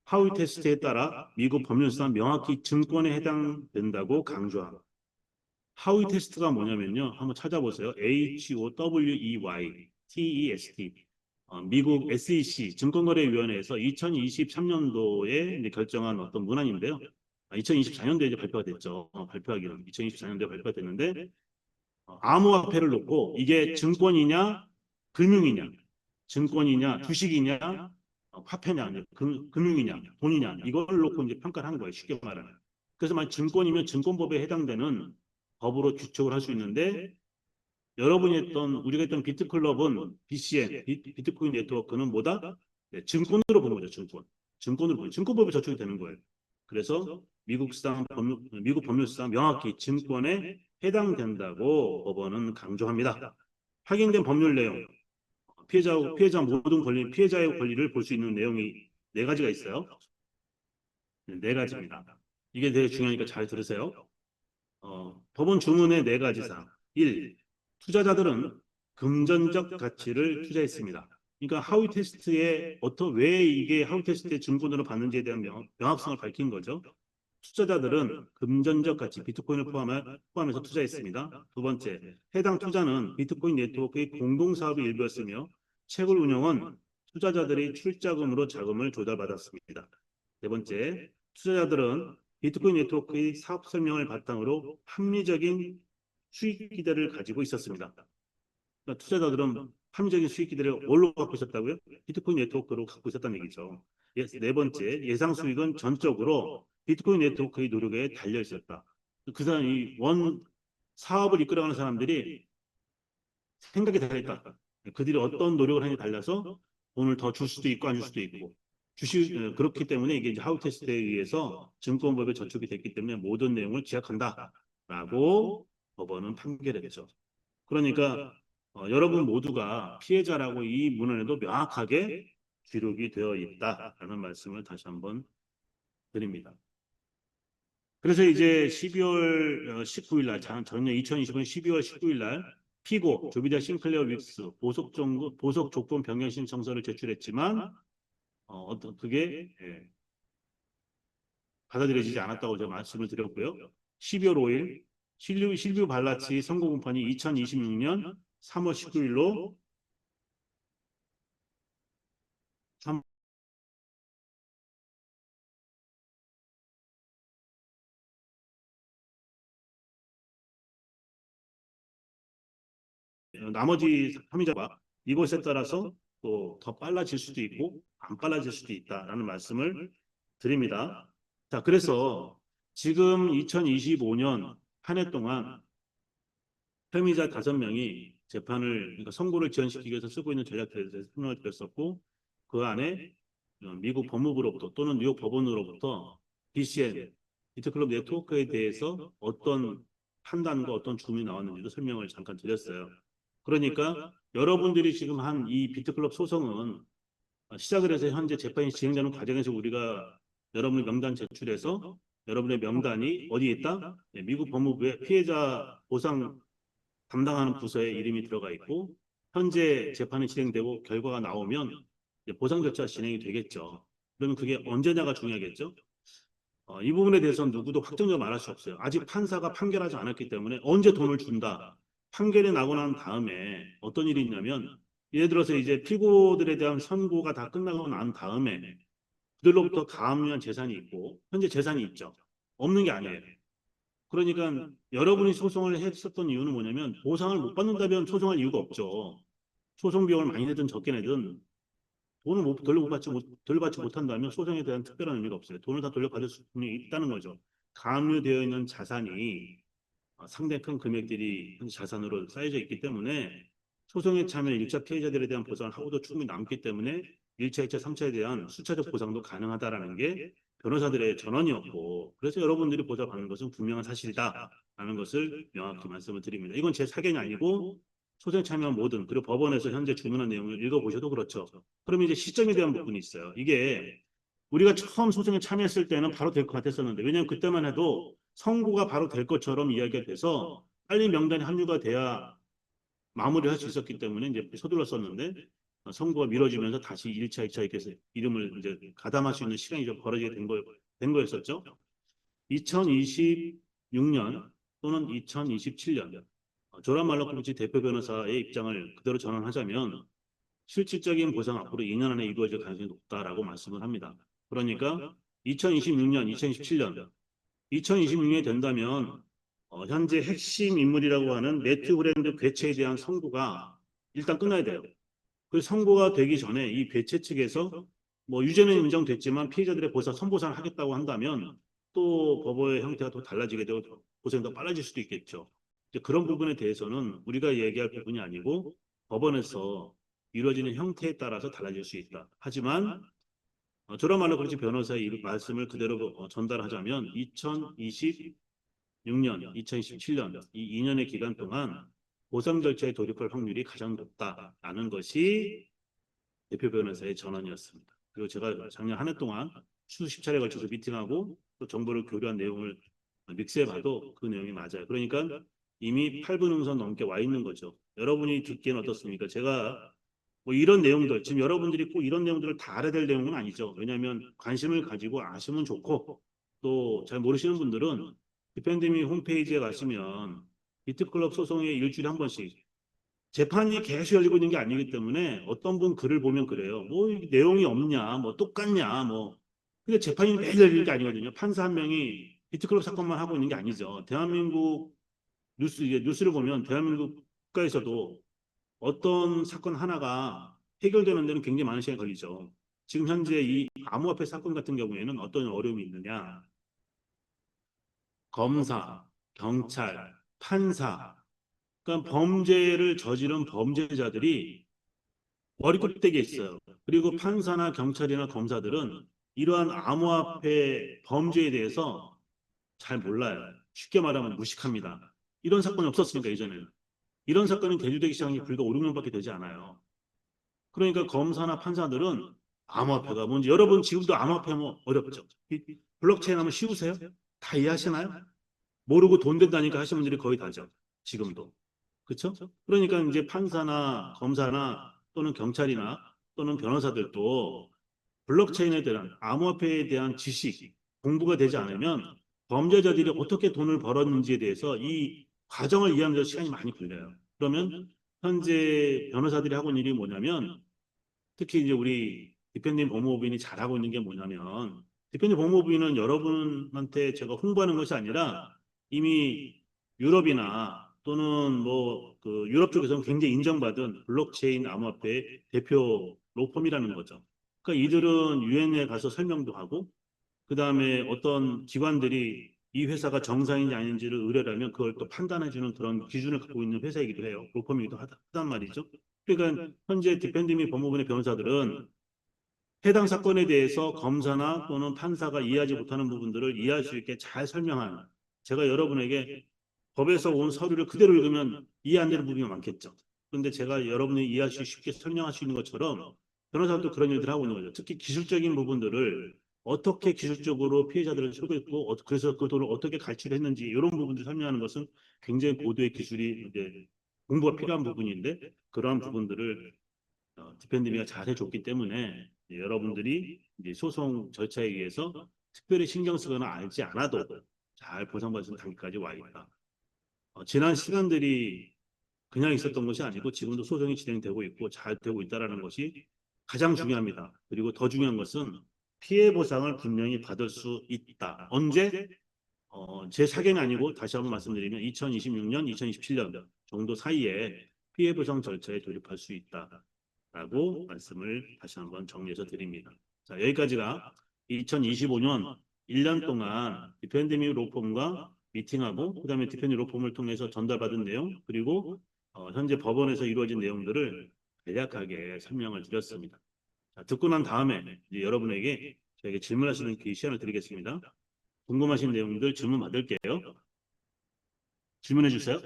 Speaker 3: 하위 테스트에 따라 미국 법률상 명확히 증권에 해당된다고 강조함. 하위 테스트가 뭐냐면요. 한번 찾아보세요. HOWEY TEST. 미국 SEC 증권거래위원회에서 2023년도에 결정한 어떤 문안인데요. 2024년도에 이제 발표가 됐죠. 발표하기는 2024년도에 발표가 됐는데 암호화폐를 놓고 이게 증권이냐 금융이냐 증권이냐 주식이냐 화폐냐 금융이냐 돈이냐 이걸 놓고 이제 평가를 한 거예요. 쉽게 말하면. 그래서 만약 증권이면 증권법에 해당되는 법으로 규칙을 할 수 있는데 여러분이 했던 우리가 했던 비트클럽은 BCN 비트코인 네트워크는 뭐다? 네, 증권으로 보는 거죠. 증권으로 보는 증권법에 저촉이 되는 거예요. 그래서 미국 법률상 명확히 증권에 해당된다고 법원은 강조합니다. 확인된 법률 내용 피해자 모든 피해자의 권리를 볼 수 있는 내용이 네 가지가 있어요. 네 가지입니다. 이게 되게 중요하니까 잘 들으세요. 법원 주문의 네 가지 사항. 1. 투자자들은 금전적 가치를 투자했습니다. 그러니까 하위 테스트에 왜 이게 하위 테스트의 증권으로 받는지에 대한 명확성을 밝힌 거죠. 투자자들은 금전적 가치, 비트코인을 포함해서 투자했습니다. 두 번째, 해당 투자는 비트코인 네트워크의 공동사업의 일부였으며 채굴 운영은 투자자들이 출자금으로 자금을 조달받았습니다. 네 번째, 투자자들은 비트코인 네트워크의 사업 설명을 바탕으로 합리적인 수익 기대를 가지고 있었습니다. 그러니까 투자자들은 합리적인 수익 기대를 뭘로 갖고 있었다고요? 비트코인 네트워크로 갖고 있었다는 얘기죠. 네 번째, 예상 수익은 전적으로 비트코인 네트워크의 노력에 달려 있었다. 그 사람이 사업을 이끌어가는 사람들이 생각이 달렸다. 그들이 어떤 노력을 하느냐에 달라서 돈을 더 줄 수도 있고 안 줄 수도 있고 그렇기 때문에 이게 이제 하우 테스트에 의해서 증권법에 저촉이 됐기 때문에 모든 내용을 기각한다라고 법원은 판결했죠. 그러니까 여러분 모두가 피해자라고 이 문헌에도 명확하게 기록이 되어 있다라는 말씀을 다시 한번 드립니다. 그래서 이제 12월 19일 날, 작년 2025년 12월 19일 날 피고 조비디아 싱클레어 윅스 보석 조건 변경 신청서를 제출했지만 그게 받아들여지지 않았다고 제가 말씀을 드렸고요. 12월 5일 실비우 발라치 선고 공판이 2026년 3월 19일로 나머지 혐의자가 이것에 따라서 또 더 빨라질 수도 있고 안 빨라질 수도 있다라는 말씀을 드립니다. 자, 그래서 지금 2025년 한 해 동안 혐의자 5명이 재판을 그러니까 선고를 지연시키기 위해서 쓰고 있는 전략들에 대해서 설명을 드렸었고 그 안에 미국 법무부로부터 또는 뉴욕 법원으로부터 BCN 비트클럽 네트워크에 대해서 어떤 판단과 어떤 주문이 나왔는지도 설명을 잠깐 드렸어요. 그러니까 여러분들이 지금 한 이 비트클럽 소송은 시작을 해서 현재 재판이 진행되는 과정에서 우리가 여러분의 명단 제출해서 여러분의 명단이 어디에 있다? 미국 법무부의 피해자 보상 담당하는 부서에 이름이 들어가 있고 현재 재판이 진행되고 결과가 나오면 보상 절차 진행이 되겠죠. 그러면 그게 언제냐가 중요하겠죠. 이 부분에 대해서는 누구도 확정적으로 말할 수 없어요. 아직 판사가 판결하지 않았기 때문에 언제 돈을 준다. 판결이 나고 난 다음에 어떤 일이 있냐면 예를 들어서 이제 피고들에 대한 선고가 다 끝나고 난 다음에 그들로부터 가압류한 재산이 있고 현재 재산이 있죠. 없는 게 아니에요. 그러니까 여러분이 소송을 했었던 이유는 뭐냐면 보상을 못 받는다면 소송할 이유가 없죠. 소송 비용을 많이 내든 적게 내든 돈을 덜 받지 못한다면 소송에 대한 특별한 의미가 없어요. 돈을 다 돌려받을 수는 있다는 거죠. 가압류되어 있는 자산이 상당히 큰 금액들이 현재 자산으로 쌓여져 있기 때문에 소송에 참여한 1차 피해자들에 대한 보상을 하고도 충분히 남기 때문에 1차, 2차, 3차에 대한 수차적 보상도 가능하다라는 게 변호사들의 전언이었고 그래서 여러분들이 보장받는 것은 분명한 사실이다라는 것을 명확히 말씀을 드립니다. 이건 제 사견이 아니고 소송에 참여한 모든 그리고 법원에서 현재 주문한 내용을 읽어보셔도 그렇죠. 그러면 이제 시점에 대한 부분이 있어요. 이게 우리가 처음 소송에 참여했을 때는 바로 될 것 같았었는데 왜냐하면 그때만 해도 선고가 바로 될 것처럼 이야기가 돼서 빨리 명단에 합류가 돼야 마무리할 수 있었기 때문에 이제 서둘렀었는데 선고가 미뤄지면서 다시 1차, 2차 이렇게 해서 이름을 이제 가담할 수 있는 시간이 좀 벌어지게 된 거였었죠. 2026년 또는 2027년 조란 말로코비치 대표 변호사의 입장을 그대로 전환하자면 실질적인 보상 앞으로 2년 안에 이루어질 가능성이 높다라고 말씀을 합니다. 그러니까 2026년, 2027년, 2026년이 된다면 현재 핵심 인물이라고 하는 매튜 브랜드 괴체에 대한 선고가 일단 끝나야 돼요. 그 선고가 되기 전에 이 괴체 측에서 뭐 유죄는 인정됐지만 피해자들의 선보상을 하겠다고 한다면 또 법의 형태가 또 달라지게 되고 보상이 더 빨라질 수도 있겠죠. 이제 그런 부분에 대해서는 우리가 얘기할 부분이 아니고 법원에서 이루어지는 형태에 따라서 달라질 수 있다. 하지만 저런 말로 그렇지 변호사의 이 말씀을 그대로 전달하자면 2026년, 2027년 이 2년의 기간 동안 보상 절차에 돌입할 확률이 가장 높다라는 것이 대표 변호사의 전언이었습니다. 그리고 제가 작년 한 해 동안 수십 차례 걸쳐서 미팅하고 또 정보를 교류한 내용을 믹스해봐도 그 내용이 맞아요. 그러니까 이미 8분 응선 넘게 와 있는 거죠. 여러분이 듣기엔 어떻습니까? 제가 뭐 이런 내용들, 지금 여러분들이 꼭 이런 내용들을 다 알아야 될 내용은 아니죠. 왜냐하면 관심을 가지고 아시면 좋고 또 잘 모르시는 분들은 디펜딩 홈페이지에 가시면 비트클럽 소송에 일주일에 한 번씩 재판이 계속 열리고 있는 게 아니기 때문에 어떤 분 글을 보면 그래요. 뭐 내용이 없냐, 뭐 똑같냐, 뭐. 근데 재판이 매일 열리는 게 아니거든요. 판사 한 명이 비트클럽 사건만 하고 있는 게 아니죠. 대한민국 뉴스를 보면 대한민국 국가에서도 어떤 사건 하나가 해결되는 데는 굉장히 많은 시간이 걸리죠. 지금 현재 이 암호화폐 사건 같은 경우에는 어떤 어려움이 있느냐. 검사, 경찰, 판사, 그러니까 범죄를 저지른 범죄자들이 머리끝대기에 있어요. 그리고 판사나 경찰이나 검사들은 이러한 암호화폐 범죄에 대해서 잘 몰라요. 쉽게 말하면 무식합니다. 이런 사건이 없었으니까 예전에는. 이런 사건이 대두되기 시작한 게 불과 5, 6년밖에 되지 않아요. 그러니까 검사나 판사들은 암호화폐가 뭔지 여러분 지금도 암호화폐 뭐 어렵죠. 블록체인 하면 쉬우세요? 다 이해하시나요? 모르고 돈 된다니까 하시는 분들이 거의 다죠. 지금도. 그렇죠? 그러니까 이제 판사나 검사나 또는 경찰이나 또는 변호사들도 블록체인에 대한 암호화폐에 대한 지식, 공부가 되지 않으면 범죄자들이 어떻게 돈을 벌었는지에 대해서 이 과정을 이해하는 데 시간이 많이 걸려요. 그러면 현재 변호사들이 하고 있는 일이 뭐냐면 특히 이제 우리 디펜딩 법무부인이 잘하고 있는 게 뭐냐면 디펜딩 법무부인은 여러분한테 제가 홍보하는 것이 아니라 이미 유럽이나 또는 뭐 그 유럽 쪽에서는 굉장히 인정받은 블록체인 암호화폐 대표 로펌이라는 거죠. 그러니까 이들은 유엔에 가서 설명도 하고 그 다음에 어떤 기관들이 이 회사가 정상인지 아닌지를 의뢰하면 그걸 또 판단해주는 그런 기준을 갖고 있는 회사이기도 해요. 로펌이기도 하단 말이죠. 그러니까 현재 디펜딩 및 법무부의 변호사들은 해당 사건에 대해서 검사나 또는 판사가 이해하지 못하는 부분들을 이해할 수 있게 잘 설명하는 제가 여러분에게 법에서 온 서류를 그대로 읽으면 이해 안 되는 부분이 많겠죠. 그런데 제가 여러분이 이해할 수 쉽게 설명할 수 있는 것처럼 변호사도 그런 일들을 하고 있는 거죠. 특히 기술적인 부분들을 어떻게 기술적으로 피해자들을 소개했고 그래서 그 돈을 어떻게 갈취했는지 이런 부분들 설명하는 것은 굉장히 고도의 기술이 이제 공부가 필요한 부분인데 그러한 부분들을 디펜딩이가 잘 해줬기 때문에 여러분들이 이제 소송 절차에 의해서 특별히 신경 쓰거나 알지 않아도 잘 보상받을 수 있는 단계까지 와 있다. 지난 시간들이 그냥 있었던 것이 아니고 지금도 소송이 진행되고 있고 잘 되고 있다라는 것이 가장 중요합니다. 그리고 더 중요한 것은 피해 보상을 분명히 받을 수 있다. 언제? 제 사견이 아니고 다시 한번 말씀드리면 2026년, 2027년 정도 사이에 피해 보상 절차에 돌입할 수 있다라고 말씀을 다시 한번 정리해서 드립니다. 자, 여기까지가 2025년 1년 동안 디펜드미 로펌과 미팅하고 그다음에 디펜드 로펌을 통해서 전달받은 내용 그리고 현재 법원에서 이루어진 내용들을 간략하게 설명을 드렸습니다. 자, 듣고 난 다음에 이제 여러분에게 저에게 질문하시는 그 시간을 드리겠습니다. 궁금하신 내용들 질문 받을게요. 질문해 주세요.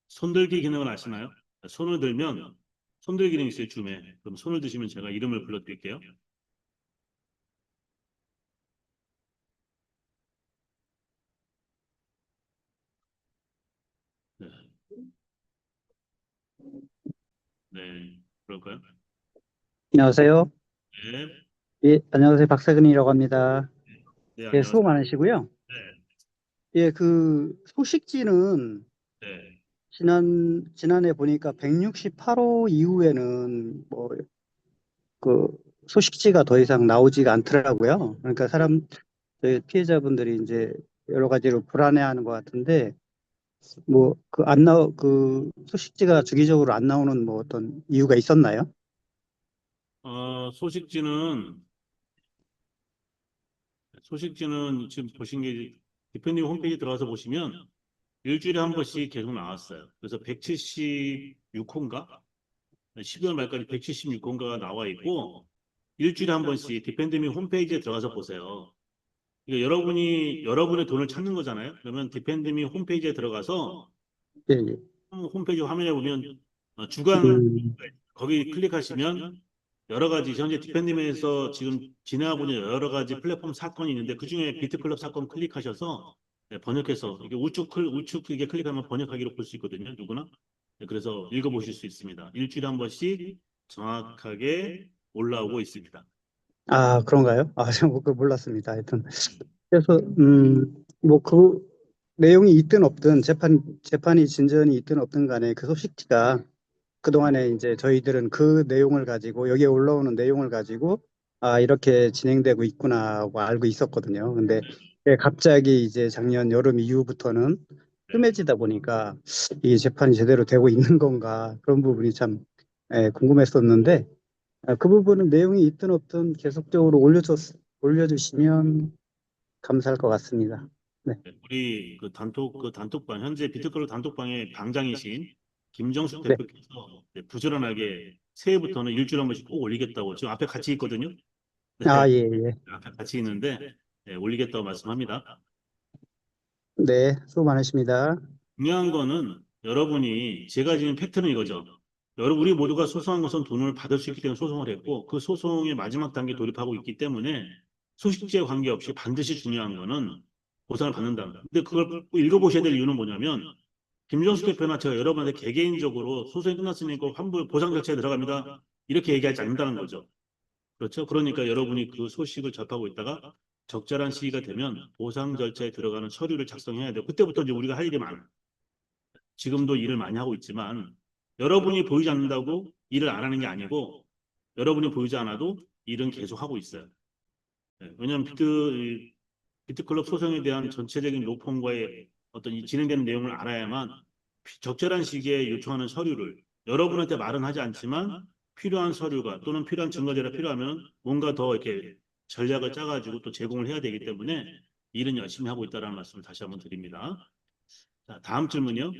Speaker 3: 손들기 기능을 아시나요? 손을 들면 손들기 기능이 있어요, 줌에. 그럼 손을 드시면 제가 이름을 불러드릴게요. 네, 네, 그럴까요?
Speaker 4: 안녕하세요.
Speaker 3: 네,
Speaker 4: 예, 안녕하세요. 박사근이라고 합니다.
Speaker 3: 네,
Speaker 4: 예, 수고
Speaker 3: 안녕하세요.
Speaker 4: 많으시고요.
Speaker 3: 네,
Speaker 4: 예, 그 소식지는
Speaker 3: 네,
Speaker 4: 지난해 보니까 168호 이후에는 뭐 그 소식지가 더 이상 나오지가 않더라고요. 그러니까 저희 피해자분들이 이제 여러 가지로 불안해하는 것 같은데 뭐 그 소식지가 주기적으로 안 나오는 뭐 어떤 이유가 있었나요?
Speaker 3: 소식지는 지금 보신 게 대표님 홈페이지 들어가서 보시면 일주일에 한 번씩 계속 나왔어요. 그래서 176호인가? 12월 말까지 176호인가가 나와 있고 일주일에 한 번씩 디펜드미 홈페이지에 들어가서 보세요. 그러니까 여러분의 돈을 찾는 거잖아요. 그러면 디펜드미 홈페이지에 들어가서
Speaker 4: 예, 예.
Speaker 3: 홈페이지 화면에 보면 주간
Speaker 4: 음,
Speaker 3: 거기 클릭하시면 여러 가지 현재 디펜딩에서 지금 진행하고 있는 여러 가지 플랫폼 사건이 있는데 그중에 비트클럽 사건 클릭하셔서 네, 번역해서 이게 우측 이게 클릭하면 번역하기로 볼 수 있거든요. 누구나. 네, 그래서 읽어보실 수 있습니다. 일주일에 한 번씩 정확하게 올라오고 있습니다.
Speaker 4: 아, 그런가요? 아, 제가 그거 몰랐습니다. 하여튼. 그래서, 뭐, 그 내용이 있든 없든, 재판이 진전이 있든 없든 간에 그 소식지가 그동안에 이제 저희들은 그 내용을 가지고, 여기에 올라오는 내용을 가지고, 아, 이렇게 진행되고 있구나 하고 알고 있었거든요. 근데 예, 갑자기 이제 작년 여름 이후부터는
Speaker 3: 네.
Speaker 4: 뜸해지다 보니까 이 재판이 제대로 되고 있는 건가 그런 부분이 참 궁금했었는데 그 부분은 내용이 있든 없든 계속적으로 올려주시면 감사할 것 같습니다. 네.
Speaker 3: 네, 우리 그 단톡방 현재 비트클럽 단톡방의 방장이신 김정숙
Speaker 4: 네.
Speaker 3: 대표께서 네, 부지런하게 새해부터는 일주일에 한 번씩 꼭 올리겠다고 지금 앞에 같이 있거든요. 네,
Speaker 4: 아, 예, 예.
Speaker 3: 앞에 같이 있는데 네, 올리겠다고 말씀합니다.
Speaker 4: 네, 수고 많으십니다.
Speaker 3: 중요한 거는 여러분이 제가 지금 팩트는 이거죠. 여러분 우리 모두가 소송한 것은 돈을 받을 수 있기 때문에 소송을 했고 그 소송의 마지막 단계 돌입하고 있기 때문에 소식지에 관계없이 반드시 중요한 거는 보상을 받는다. 근데 그걸 읽어보셔야 될 이유는 뭐냐면 김정숙 대표나 제가 여러분한테 개개인적으로 소송이 끝났으니까 환불 보상 절차에 들어갑니다. 이렇게 얘기하지 않는다는 거죠. 그렇죠? 그러니까 여러분이 그 소식을 접하고 있다가 적절한 시기가 되면 보상 절차에 들어가는 서류를 작성해야 돼요. 그때부터 이제 우리가 할 일이 많아요. 지금도 일을 많이 하고 있지만 여러분이 보이지 않는다고 일을 안 하는 게 아니고 여러분이 보이지 않아도 일은 계속 하고 있어요. 네, 왜냐하면 비트클럽 소송에 대한 전체적인 로펌과의 어떤 이 진행되는 내용을 알아야만 적절한 시기에 요청하는 서류를 여러분한테 말은 하지 않지만 필요한 서류가 또는 필요한 증거자료가 필요하면 뭔가 더 이렇게 전략을 짜가지고 또 제공을 해야 되기 때문에 일은 열심히 하고 있다는 말씀을 다시 한번 드립니다. 자, 다음 질문이요.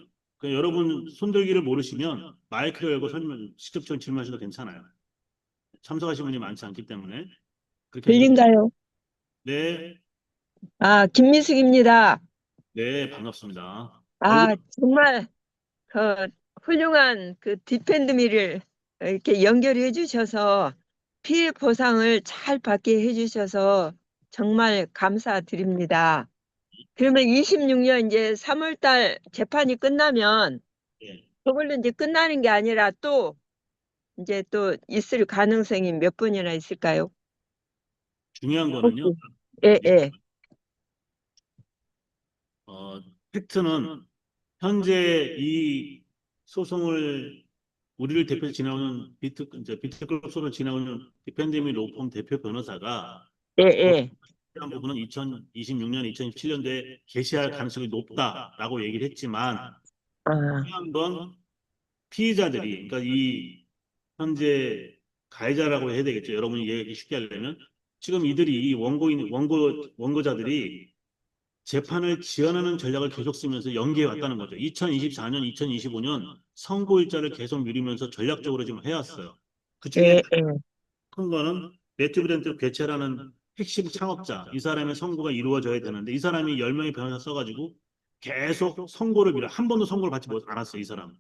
Speaker 3: 여러분 손들기를 모르시면 마이크를 열고 직접 질문하셔도 괜찮아요. 참석하신 분이 많지 않기 때문에 그렇게 하셔도
Speaker 5: 들린가요?
Speaker 3: 네,
Speaker 5: 아, 김미숙입니다.
Speaker 3: 네, 반갑습니다. 얼굴
Speaker 5: 아, 정말 그 훌륭한 그 디펜드미를 이렇게 연결해 주셔서 피해 보상을 잘 받게 해 주셔서 정말 감사드립니다. 그러면 26년 이제 3월 달 재판이 끝나면
Speaker 3: 예,
Speaker 5: 그걸로 이제 끝나는 게 아니라 또 이제 또 있을 가능성이 몇 번이나 있을까요?
Speaker 3: 중요한
Speaker 5: 혹시?
Speaker 3: 거는요.
Speaker 5: 예,
Speaker 3: 예,
Speaker 5: 예.
Speaker 3: 어, 팩트는 현재 이 소송을 우리를 대표해서 진행하는 비트클럽 소송을 진행하는 디펜딩 로펌 대표 변호사가
Speaker 5: 예, 예.
Speaker 3: 한 부분은 2026년, 2027년도에 개시할 가능성이 높다라고 얘기를 했지만
Speaker 5: 아,
Speaker 3: 중요한 건 피의자들이 그러니까 이 현재 가해자라고 해야 되겠죠. 여러분이 이해하기 쉽게 하려면 지금 이들이 이 원고자들이 재판을 지연하는 전략을 계속 쓰면서 연기해 왔다는 거죠. 2024년, 2025년 선고일자를 계속 미루면서 전략적으로 지금 해왔어요. 그중에
Speaker 5: 예, 예.
Speaker 3: 큰 거는 매튜 브렌트 괴체라는 핵심 창업자. 이 사람의 선고가 이루어져야 되는데 이 사람이 10명의 변호사 써가지고 계속 선고를 미뤄. 한 번도 선고를 받지 않았어요. 이 사람은.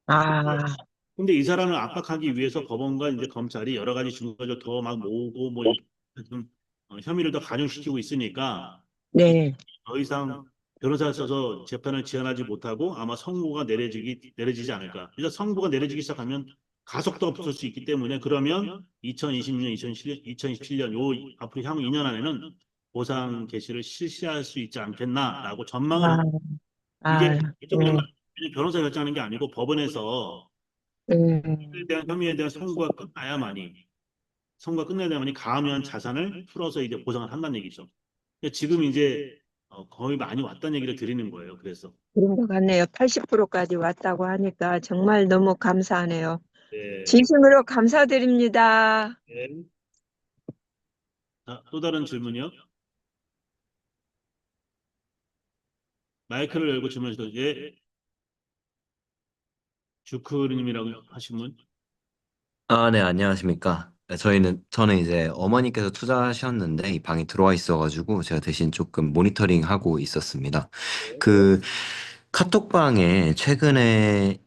Speaker 5: 아,
Speaker 3: 근데 이 사람을 압박하기 위해서 법원과 이제 검찰이 여러 가지 증거를 더 막 모으고 뭐 좀, 혐의를 더 가중시키고 있으니까
Speaker 5: 네.
Speaker 3: 더 이상 변호사를 써서 재판을 지연하지 못하고 아마 선고가 내려지지 않을까. 일단 선고가 내려지기 시작하면 가속도가 붙을 수 있기 때문에 그러면 2020년, 2027년 요 앞으로 향후 2년 안에는 보상 개시를 실시할 수 있지 않겠나라고 전망을
Speaker 5: 아,
Speaker 3: 합니다.
Speaker 5: 아,
Speaker 3: 이게
Speaker 5: 예,
Speaker 3: 결정된 건 변호사 결정하는 게 아니고 법원에서
Speaker 5: 예.
Speaker 3: 에 대한 혐의에 대한 선고가 끝나야만이 가하면 자산을 풀어서 이제 보상을 한다는 얘기죠. 근데 지금 이제 거의 많이 왔다는 얘기를 드리는 거예요. 그래서
Speaker 5: 그런 것 같네요. 80%까지 왔다고 하니까 정말 너무 감사하네요.
Speaker 3: 네,
Speaker 5: 진심으로 감사드립니다.
Speaker 3: 네. 자, 또 다른 질문이요. 마이크를 열고 질문해 주세요. 예, 주크님이라고 하신 분.
Speaker 6: 아, 네, 안녕하십니까. 네, 저는 이제 어머니께서 투자하셨는데 이 방에 들어와 있어가지고 제가 대신 조금 모니터링 하고 있었습니다. 그 카톡방에 최근에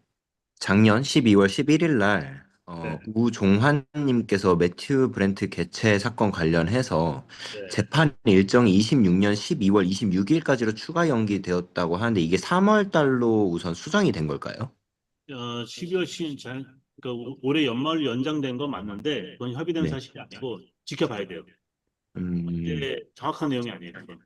Speaker 6: 작년 12월 11일 날
Speaker 3: 네,
Speaker 6: 우종환님께서 매튜 브렌트 개최 사건 관련해서
Speaker 3: 네.
Speaker 6: 재판 일정이 26년 12월 26일까지로 추가 연기되었다고 하는데 이게 3월 달로 우선 수정이 된 걸까요?
Speaker 3: 12월 그러니까 올해 연말 연장된 건 맞는데 그건 협의된
Speaker 6: 네.
Speaker 3: 사실이 아니고 지켜봐야 돼요.
Speaker 6: 음,
Speaker 3: 이게 정확한 내용이 아니에요. 그건.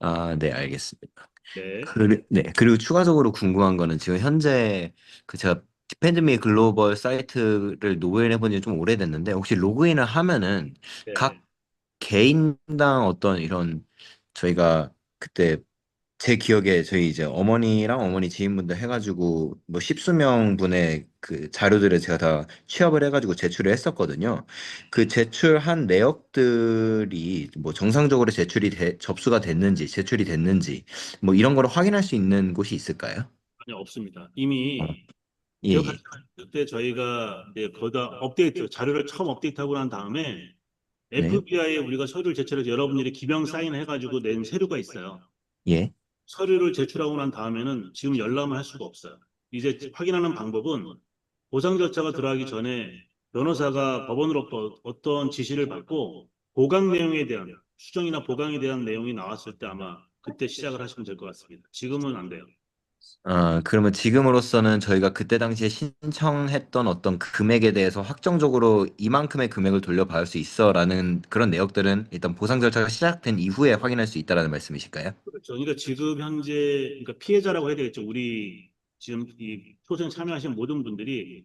Speaker 6: 아, 네, 알겠습니다.
Speaker 3: 네,
Speaker 6: 네. 그리고 추가적으로 궁금한 거는 지금 현재 제가 디펜드미 글로벌 사이트를 로그인 해본 지 좀 오래됐는데 혹시 로그인을 하면은
Speaker 3: 네.
Speaker 6: 각 개인당 어떤 이런 저희가 그때 제 기억에 저희 이제 어머니랑 어머니 지인분들 해가지고 뭐 십수명 분의 그 자료들을 제가 다 취합을 해가지고 제출을 했었거든요. 그 제출한 내역들이 뭐 정상적으로 접수가 됐는지 제출이 됐는지 뭐 이런 거를 확인할 수 있는 곳이 있을까요?
Speaker 3: 아니 없습니다.
Speaker 6: 어,
Speaker 3: 이미
Speaker 6: 예, 예.
Speaker 3: 기억하시죠? 그때 저희가 이제 거기다 자료를 처음 업데이트하고 난 다음에
Speaker 6: 네,
Speaker 3: FBI에 우리가 서류를 제출해서 여러분들이 기명 사인해가지고 낸 서류가 있어요.
Speaker 6: 예,
Speaker 3: 서류를 제출하고 난 다음에는 지금 열람을 할 수가 없어요. 이제 확인하는 방법은 보상 절차가 들어가기 전에 변호사가 법원으로부터 어떤 지시를 받고 보강 내용에 대한 수정이나 보강에 대한 내용이 나왔을 때 아마 그때 시작을 하시면 될 것 같습니다. 지금은 안 돼요.
Speaker 6: 그러면 지금으로서는 저희가 그때 당시에 신청했던 어떤 금액에 대해서 확정적으로 이만큼의 금액을 돌려받을 수 있어라는 그런 내역들은 일단 보상 절차가 시작된 이후에 확인할 수 있다라는 말씀이실까요?
Speaker 3: 그렇죠. 그러니까 지금 현재 그러니까 피해자라고 해야 되겠죠. 우리 지금 이 소송에 참여하신 모든 분들이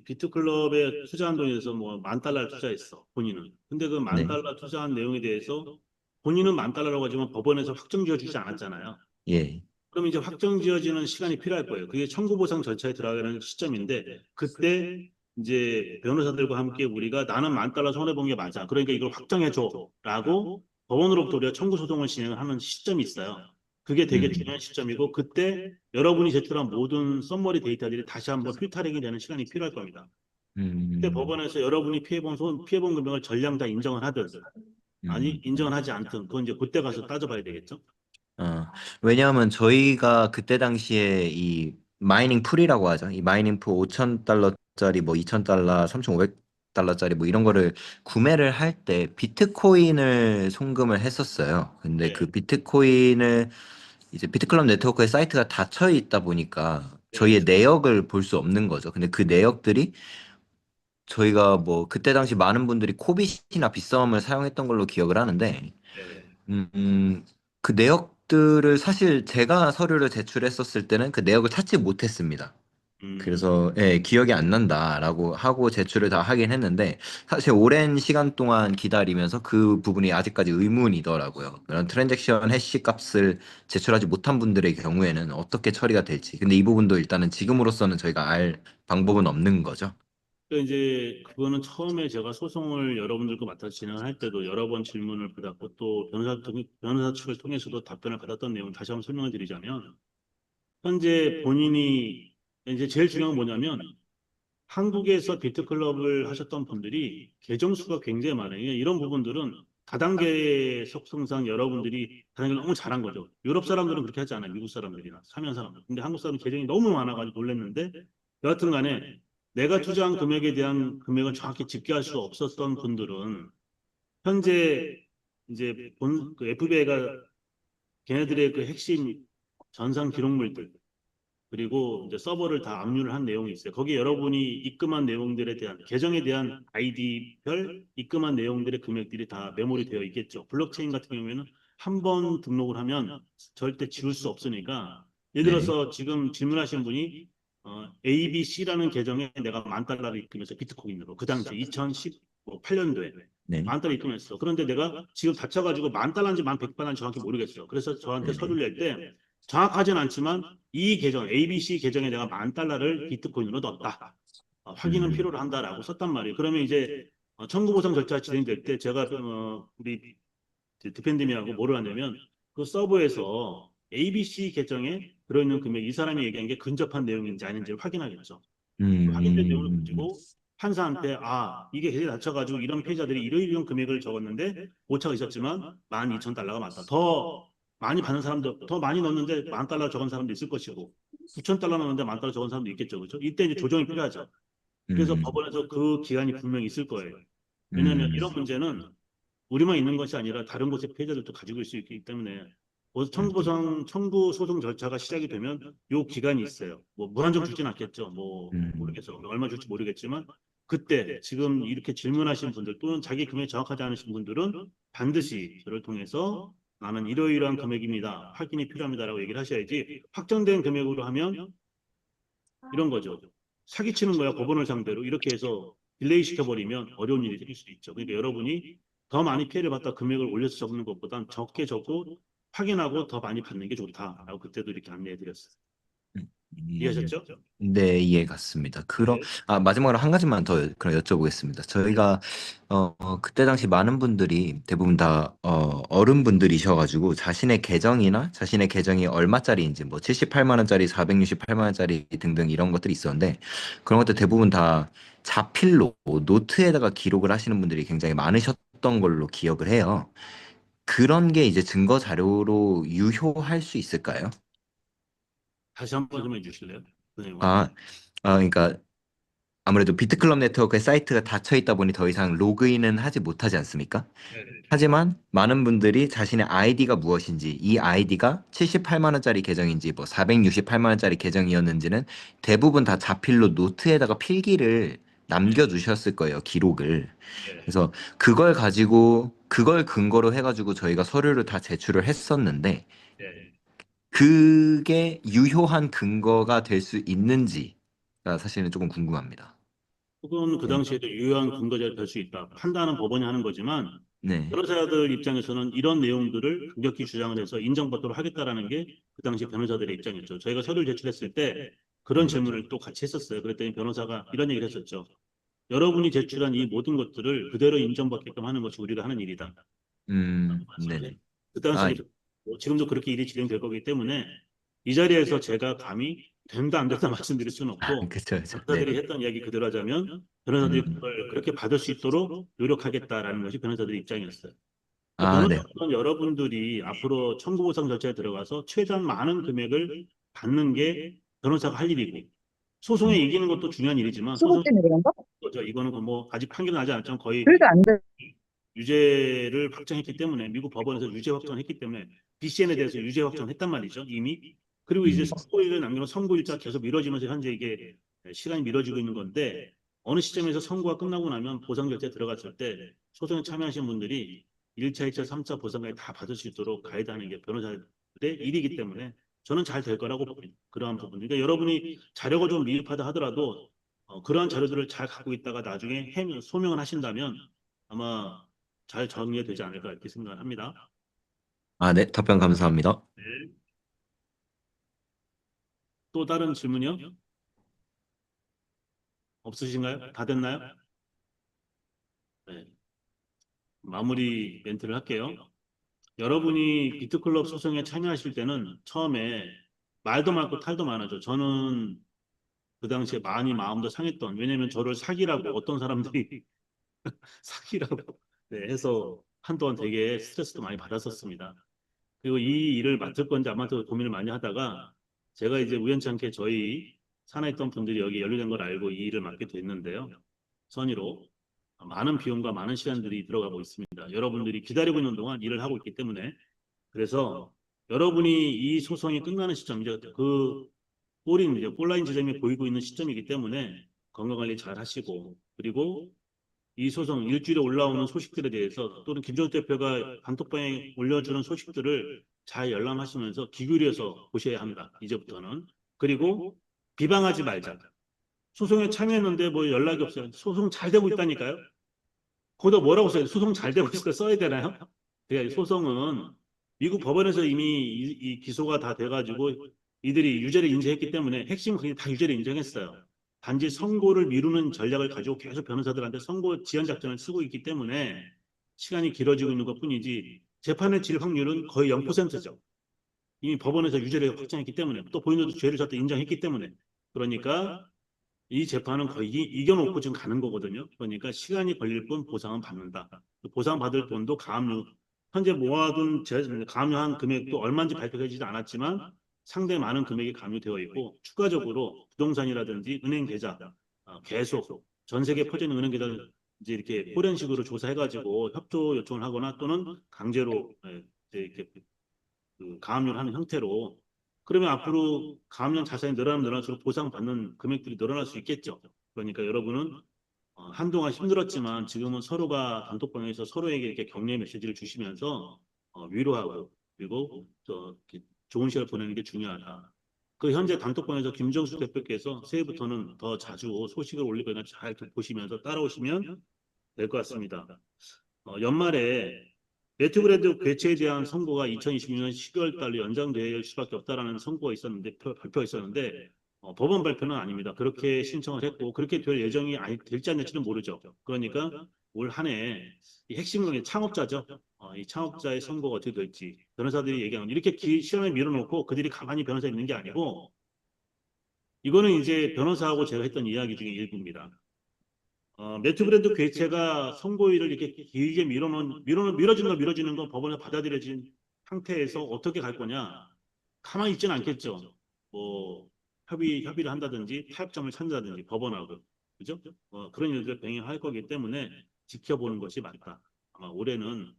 Speaker 3: 비트클럽에 투자한 돈에 대해서 뭐 10,000달러를 투자했어 본인은. 근데 그 만
Speaker 6: 네.
Speaker 3: 달러 투자한 내용에 대해서 본인은 10,000달러라고 하지만 법원에서 확정 지어주지 않았잖아요.
Speaker 6: 예.
Speaker 3: 그럼 이제 확정 지어지는 시간이 필요할 거예요. 그게 청구 보상 절차에 들어가는 시점인데 그때 이제 변호사들과 함께 우리가 나는 10,000달러 손해 본 게 맞아. 그러니까 이걸 확정해 줘라고 법원으로부터 우리가 청구 소송을 진행하는 시점이 있어요. 그게 되게
Speaker 6: 음,
Speaker 3: 중요한 시점이고 그때 여러분이 제출한 모든 썸머리 데이터들이 다시 한번 필터링이 되는 시간이 필요할 겁니다. 그때
Speaker 6: 음,
Speaker 3: 법원에서 여러분이 피해본 금액을 전량 다 인정을 하든 아니
Speaker 6: 음.
Speaker 3: 인정을 하지 않든 그건 이제 그때 가서 따져봐야 되겠죠.
Speaker 6: 어, 왜냐하면 저희가 그때 당시에 이 마이닝 풀이라고 하죠. 이 마이닝 풀 5,000달러짜리 뭐 2,000달러, 3,500달러짜리 뭐 이런 거를 구매를 할 때 비트코인을 송금을 했었어요. 근데 그
Speaker 3: 네,
Speaker 6: 비트코인을 이제 비트클럽 네트워크의 사이트가 닫혀 있다 보니까
Speaker 3: 네,
Speaker 6: 저희의 내역을 볼 수 없는 거죠. 근데 그 내역들이 저희가 뭐 그때 당시 많은 분들이 코빗이나 빗썸을 사용했던 걸로 기억을 하는데
Speaker 3: 네.
Speaker 6: 음, 그 내역 것들을 사실 제가 서류를 제출했었을 때는 그 내역을 찾지 못했습니다. 그래서 기억이 안 난다라고 하고 제출을 다 하긴 했는데 사실 오랜 시간 동안 기다리면서 그 부분이 아직까지 의문이더라고요. 그런 트랜잭션 해시 값을 제출하지 못한 분들의 경우에는 어떻게 처리가 될지. 근데 이 부분도 일단은 지금으로서는 저희가 알 방법은 없는 거죠.
Speaker 3: 그러니까 이제 그거는 처음에 제가 소송을 여러분들과 맡아서 진행을 할 때도 여러 번 질문을 받았고 또 변호사 측을 통해서도 답변을 받았던 내용을 다시 한번 설명을 드리자면 현재 본인이 이제 제일 중요한 건 뭐냐면 한국에서 비트클럽을 하셨던 분들이 계정 수가 굉장히 많아요. 이런 부분들은 다단계 속성상 여러분들이 다단계를 너무 잘한 거죠. 유럽 사람들은 그렇게 하지 않아요. 미국 사람들이나 서양 사람들. 근데 한국 사람은 계정이 너무 많아가지고 놀랐는데 여하튼 간에 내가 투자한 금액에 대한 금액을 정확히 집계할 수 없었던 분들은 현재 이제 그 FBI가 걔네들의 그 핵심 전산 기록물들 그리고 이제 서버를 다 압류를 한 내용이 있어요. 거기에 여러분이 입금한 내용들에 대한 계정에 대한 아이디별 입금한 내용들의 금액들이 다 메모리 되어 있겠죠. 블록체인 같은 경우에는 한 번 등록을 하면 절대 지울 수 없으니까 예를
Speaker 6: 네.
Speaker 3: 들어서 지금 질문하신 분이 ABC라는 계정에 내가 $10,000를 입금해서 비트코인으로 그 당시 2018년도에
Speaker 6: 네.
Speaker 3: $10,000 입금했어. 그런데 내가 지금 다쳐가지고 $10,000인지 $1,100,000인지 정확히 모르겠어. 그래서 저한테
Speaker 6: 네네.
Speaker 3: 서류를 낼 때 정확하진 않지만 이 계정, ABC 계정에 내가 $10,000를 비트코인으로 넣었다. 확인은 필요로 한다라고 썼단 말이에요. 그러면 이제 청구 보상 절차 진행될 때 제가 우리 디펜딩하고 뭐를 하냐면 그 서버에서 ABC 계정에 들어있는 금액 이 사람이 얘기한 게 근접한 내용인지 아닌지를 확인하겠죠. 확인된 내용을 가지고 판사한테 이게 계정에 낮춰가지고 이런 피해자들이 이런 금액을 적었는데 오차가 있었지만 $12,000가 맞다. 더 많이 받는 사람도 더 많이 넣었는데 $10,000 적은 사람도 있을 것이고 $9,000 넣었는데 $10,000 적은 사람도 있겠죠. 그렇죠? 이때 이제 조정이 필요하죠. 그래서 법원에서 그 기간이 분명히 있을 거예요. 왜냐하면 이런 문제는 우리만 있는 것이 아니라 다른 곳의 피해자들도 가지고 있을 수 있기 때문에 청구 소송 절차가 시작이 되면 요 기간이 있어요. 뭐 무한정 줄지는 않겠죠. 뭐 모르겠어. 얼마 줄지 모르겠지만 그때 지금 이렇게 질문하신 분들 또는 자기 금액이 정확하지 않으신 분들은 반드시 저를 통해서 나는 이러이러한 금액입니다. 확인이 필요합니다라고 얘기를 하셔야지 확정된 금액으로 하면 이런 거죠. 사기치는 거야 법원을 상대로 이렇게 해서 딜레이 시켜버리면 어려운 일이 생길 수도 있죠. 그러니까 여러분이 더 많이 피해를 받다 금액을 올려서 적는 것보단 적게 적고 확인하고 더 많이 받는 게 좋다라고 그때도 이렇게 안내해드렸어요. 이해하셨죠?
Speaker 6: 네, 이해 갔습니다.
Speaker 3: 네.
Speaker 6: 마지막으로 한 가지만 더 그럼 여쭤보겠습니다. 저희가 그때 당시 많은 분들이 대부분 다 어른분들이셔가지고 자신의 계정이나 자신의 계정이 얼마짜리인지 뭐 78만 원짜리, 468만 원짜리 등등 이런 것들이 있었는데 그런 것들 대부분 다 자필로 노트에다가 기록을 하시는 분들이 굉장히 많으셨던 걸로 기억을 해요. 그런 게 이제 증거 자료로 유효할 수 있을까요?
Speaker 3: 다시 한번 좀 해주실래요? 그 내용을.
Speaker 6: 아, 그러니까 아무래도 비트클럽 네트워크의 사이트가 닫혀 있다 보니 더 이상 로그인은 하지 못하지 않습니까?
Speaker 3: 네.
Speaker 6: 하지만 많은 분들이 자신의 아이디가 무엇인지, 이 아이디가 78만 원짜리 계정인지, 뭐 468만 원짜리 계정이었는지는 대부분 다 자필로 노트에다가 필기를 남겨두셨을 거예요, 기록을.
Speaker 3: 네.
Speaker 6: 그래서 그걸 가지고, 그걸 근거로 해가지고 저희가 서류를 다 제출을 했었는데,
Speaker 3: 네.
Speaker 6: 그게 유효한 근거가 될 수 있는지가 사실은 조금 궁금합니다.
Speaker 3: 혹은 그
Speaker 6: 네.
Speaker 3: 당시에도 유효한 근거자를 될 수 있다. 판단은 법원이 하는 거지만
Speaker 6: 네.
Speaker 3: 변호사들 입장에서는 이런 내용들을 강력히 주장을 해서 인정받도록 하겠다라는 게 그 당시 변호사들의 입장이었죠. 저희가 서류를 제출했을 때 그런 질문을 또 같이 했었어요. 그랬더니 변호사가 이런 얘기를 했었죠. 여러분이 제출한 이 모든 것들을 그대로 인정받게끔 하는 것이 우리가 하는 일이다.
Speaker 6: 네네.
Speaker 3: 그
Speaker 6: 아,
Speaker 3: 당시에도 지금도 그렇게 일이 진행될 거기 때문에 이 자리에서 제가 감히 된다 안 된다 말씀드릴 수는 없고
Speaker 6: 그쵸, 그쵸.
Speaker 3: 변호사들이
Speaker 6: 네.
Speaker 3: 했던 이야기 그대로 하자면 변호사들이
Speaker 6: 음.
Speaker 3: 그걸 그렇게 받을 수 있도록 노력하겠다라는 것이 변호사들의 입장이었어요.
Speaker 6: 네.
Speaker 3: 변호사는 여러분들이 앞으로 청구보상 절차에 들어가서 최대한 많은 금액을 받는 게 변호사가 할 일이고 소송에 이기는 것도 중요한 일이지만
Speaker 7: 수고 때문에 그런가?
Speaker 3: 이거는 뭐 아직 판결은 나지 않았지만 거의
Speaker 7: 그래도 안 돼.
Speaker 3: 유죄를 확정했기 때문에 미국 법원에서 유죄 확정했기 때문에 BCN에 대해서 유죄 확정했단 말이죠 이미. 그리고 이제 선고일을 남겨놓은 선고일자 계속 미뤄지면서 현재 이게 시간이 미뤄지고 있는 건데 어느 시점에서 선고가 끝나고 나면 보상 절차에 들어갔을 때 소송에 참여하신 분들이 1차, 2차, 3차 보상까지 다 받을 수 있도록 가이드하는 게 변호사 일이기 때문에 저는 잘 될 거라고 봅니다. 그러한 부분. 그러니까 여러분이 자료가 좀 미흡하다 하더라도 그러한 자료들을 잘 갖고 있다가 나중에 소명을 하신다면 아마 잘 정리가 되지 않을까 이렇게 생각합니다.
Speaker 6: 아, 네, 답변 감사합니다.
Speaker 3: 네. 또 다른 질문이요? 없으신가요? 다 됐나요? 네. 마무리 멘트를 할게요. 여러분이 비트클럽 소송에 참여하실 때는 처음에 말도 많고 탈도 많아져. 저는 그 당시에 많이 마음도 상했던, 왜냐면 저를 사기라고 어떤 사람들이 사기라고 네, 해서 한동안 되게 스트레스도 많이 받았었습니다. 그리고 이 일을 맡을 건지 안 맡을 건지 고민을 많이 하다가 제가 이제 우연찮게 저희 산하에 있던 분들이 여기 연루된 걸 알고 이 일을 맡게 됐는데요. 선의로 많은 비용과 많은 시간들이 들어가고 있습니다. 여러분들이 기다리고 있는 동안 일을 하고 있기 때문에 그래서 여러분이 이 소송이 끝나는 시점, 이제 그 이제 골라인 지점이 보이고 있는 시점이기 때문에 건강관리 잘 하시고 그리고 이 소송 일주일에 올라오는 소식들에 대해서 또는 김종수 대표가 단톡방에 올려주는 소식들을 잘 열람하시면서 귀 기울여서 보셔야 합니다. 이제부터는. 그리고 비방하지 말자. 소송에 참여했는데 뭐 연락이 없어요. 소송 잘 되고 있다니까요. 거기다 뭐라고 써요? 소송 잘 되고 있을 때 써야 되나요? 그러니까 소송은 미국 법원에서 이미 이 기소가 다 돼가지고 이들이 유죄를 인정했기 때문에 핵심 그게 다 유죄를 인정했어요. 단지 선고를 미루는 전략을 가지고 계속 변호사들한테 선고 지연 작전을 쓰고 있기 때문에 시간이 길어지고 있는 것뿐이지 재판의 질 확률은 거의 0%죠. 이미 법원에서 유죄를 확정했기 때문에 또 본인들도 죄를 졌다 인정했기 때문에 그러니까 이 재판은 거의 이겨놓고 지금 가는 거거든요. 그러니까 시간이 걸릴 뿐 보상은 받는다. 보상 받을 돈도 가압류 현재 모아둔 가압류한 금액도 얼마인지 발표되지도 않았지만 상당히 많은 금액이 가압류되어 있고 추가적으로 부동산이라든지 은행 계좌 계속 전 세계에 퍼져 있는 은행 계좌 이제 이렇게 포렌식으로 조사해가지고 협조 요청을 하거나 또는 강제로 이제 이렇게 가압류를 하는 형태로 그러면 앞으로 가압류 자산이 늘어나면 늘어날수록 보상받는 금액들이 늘어날 수 있겠죠. 그러니까 여러분은 한동안 힘들었지만 지금은 서로가 단톡방에서 서로에게 이렇게 격려의 메시지를 주시면서 위로하고 그리고 좋은 시간을 보내는 게 중요하다. 그 현재 단톡방에서 김정수 대표께서 새해부터는 더 자주 소식을 올리거나 잘 보시면서 따라오시면 될 것 같습니다. 연말에 네트그랜드 괴체에 대한 선고가 2026년 12월 달로 연장될 수밖에 없다라는 선고가 있었는데 발표가 있었는데 법원 발표는 아닙니다. 그렇게 신청을 했고 그렇게 될 예정이 될지 안 될지는 모르죠. 그러니까 올 한 해 이 핵심은 창업자죠. 이 창업자의 선고가 어떻게 될지 변호사들이 얘기하는 이렇게 시험에 밀어놓고 그들이 가만히 변호사에 있는 게 아니고 이거는 이제 변호사하고 제가 했던 이야기 중에 일부입니다. 네트브랜드 괴체가 선고일을 이렇게 길게 밀어지는 거 법원에 받아들여진 상태에서 어떻게 갈 거냐? 가만히 있지는 않겠죠. 뭐 협의를 한다든지 타협점을 찾는다든지 법원하고 그죠? 그런 일들을 병행할 거기 때문에 지켜보는 것이 맞다. 아마 올해는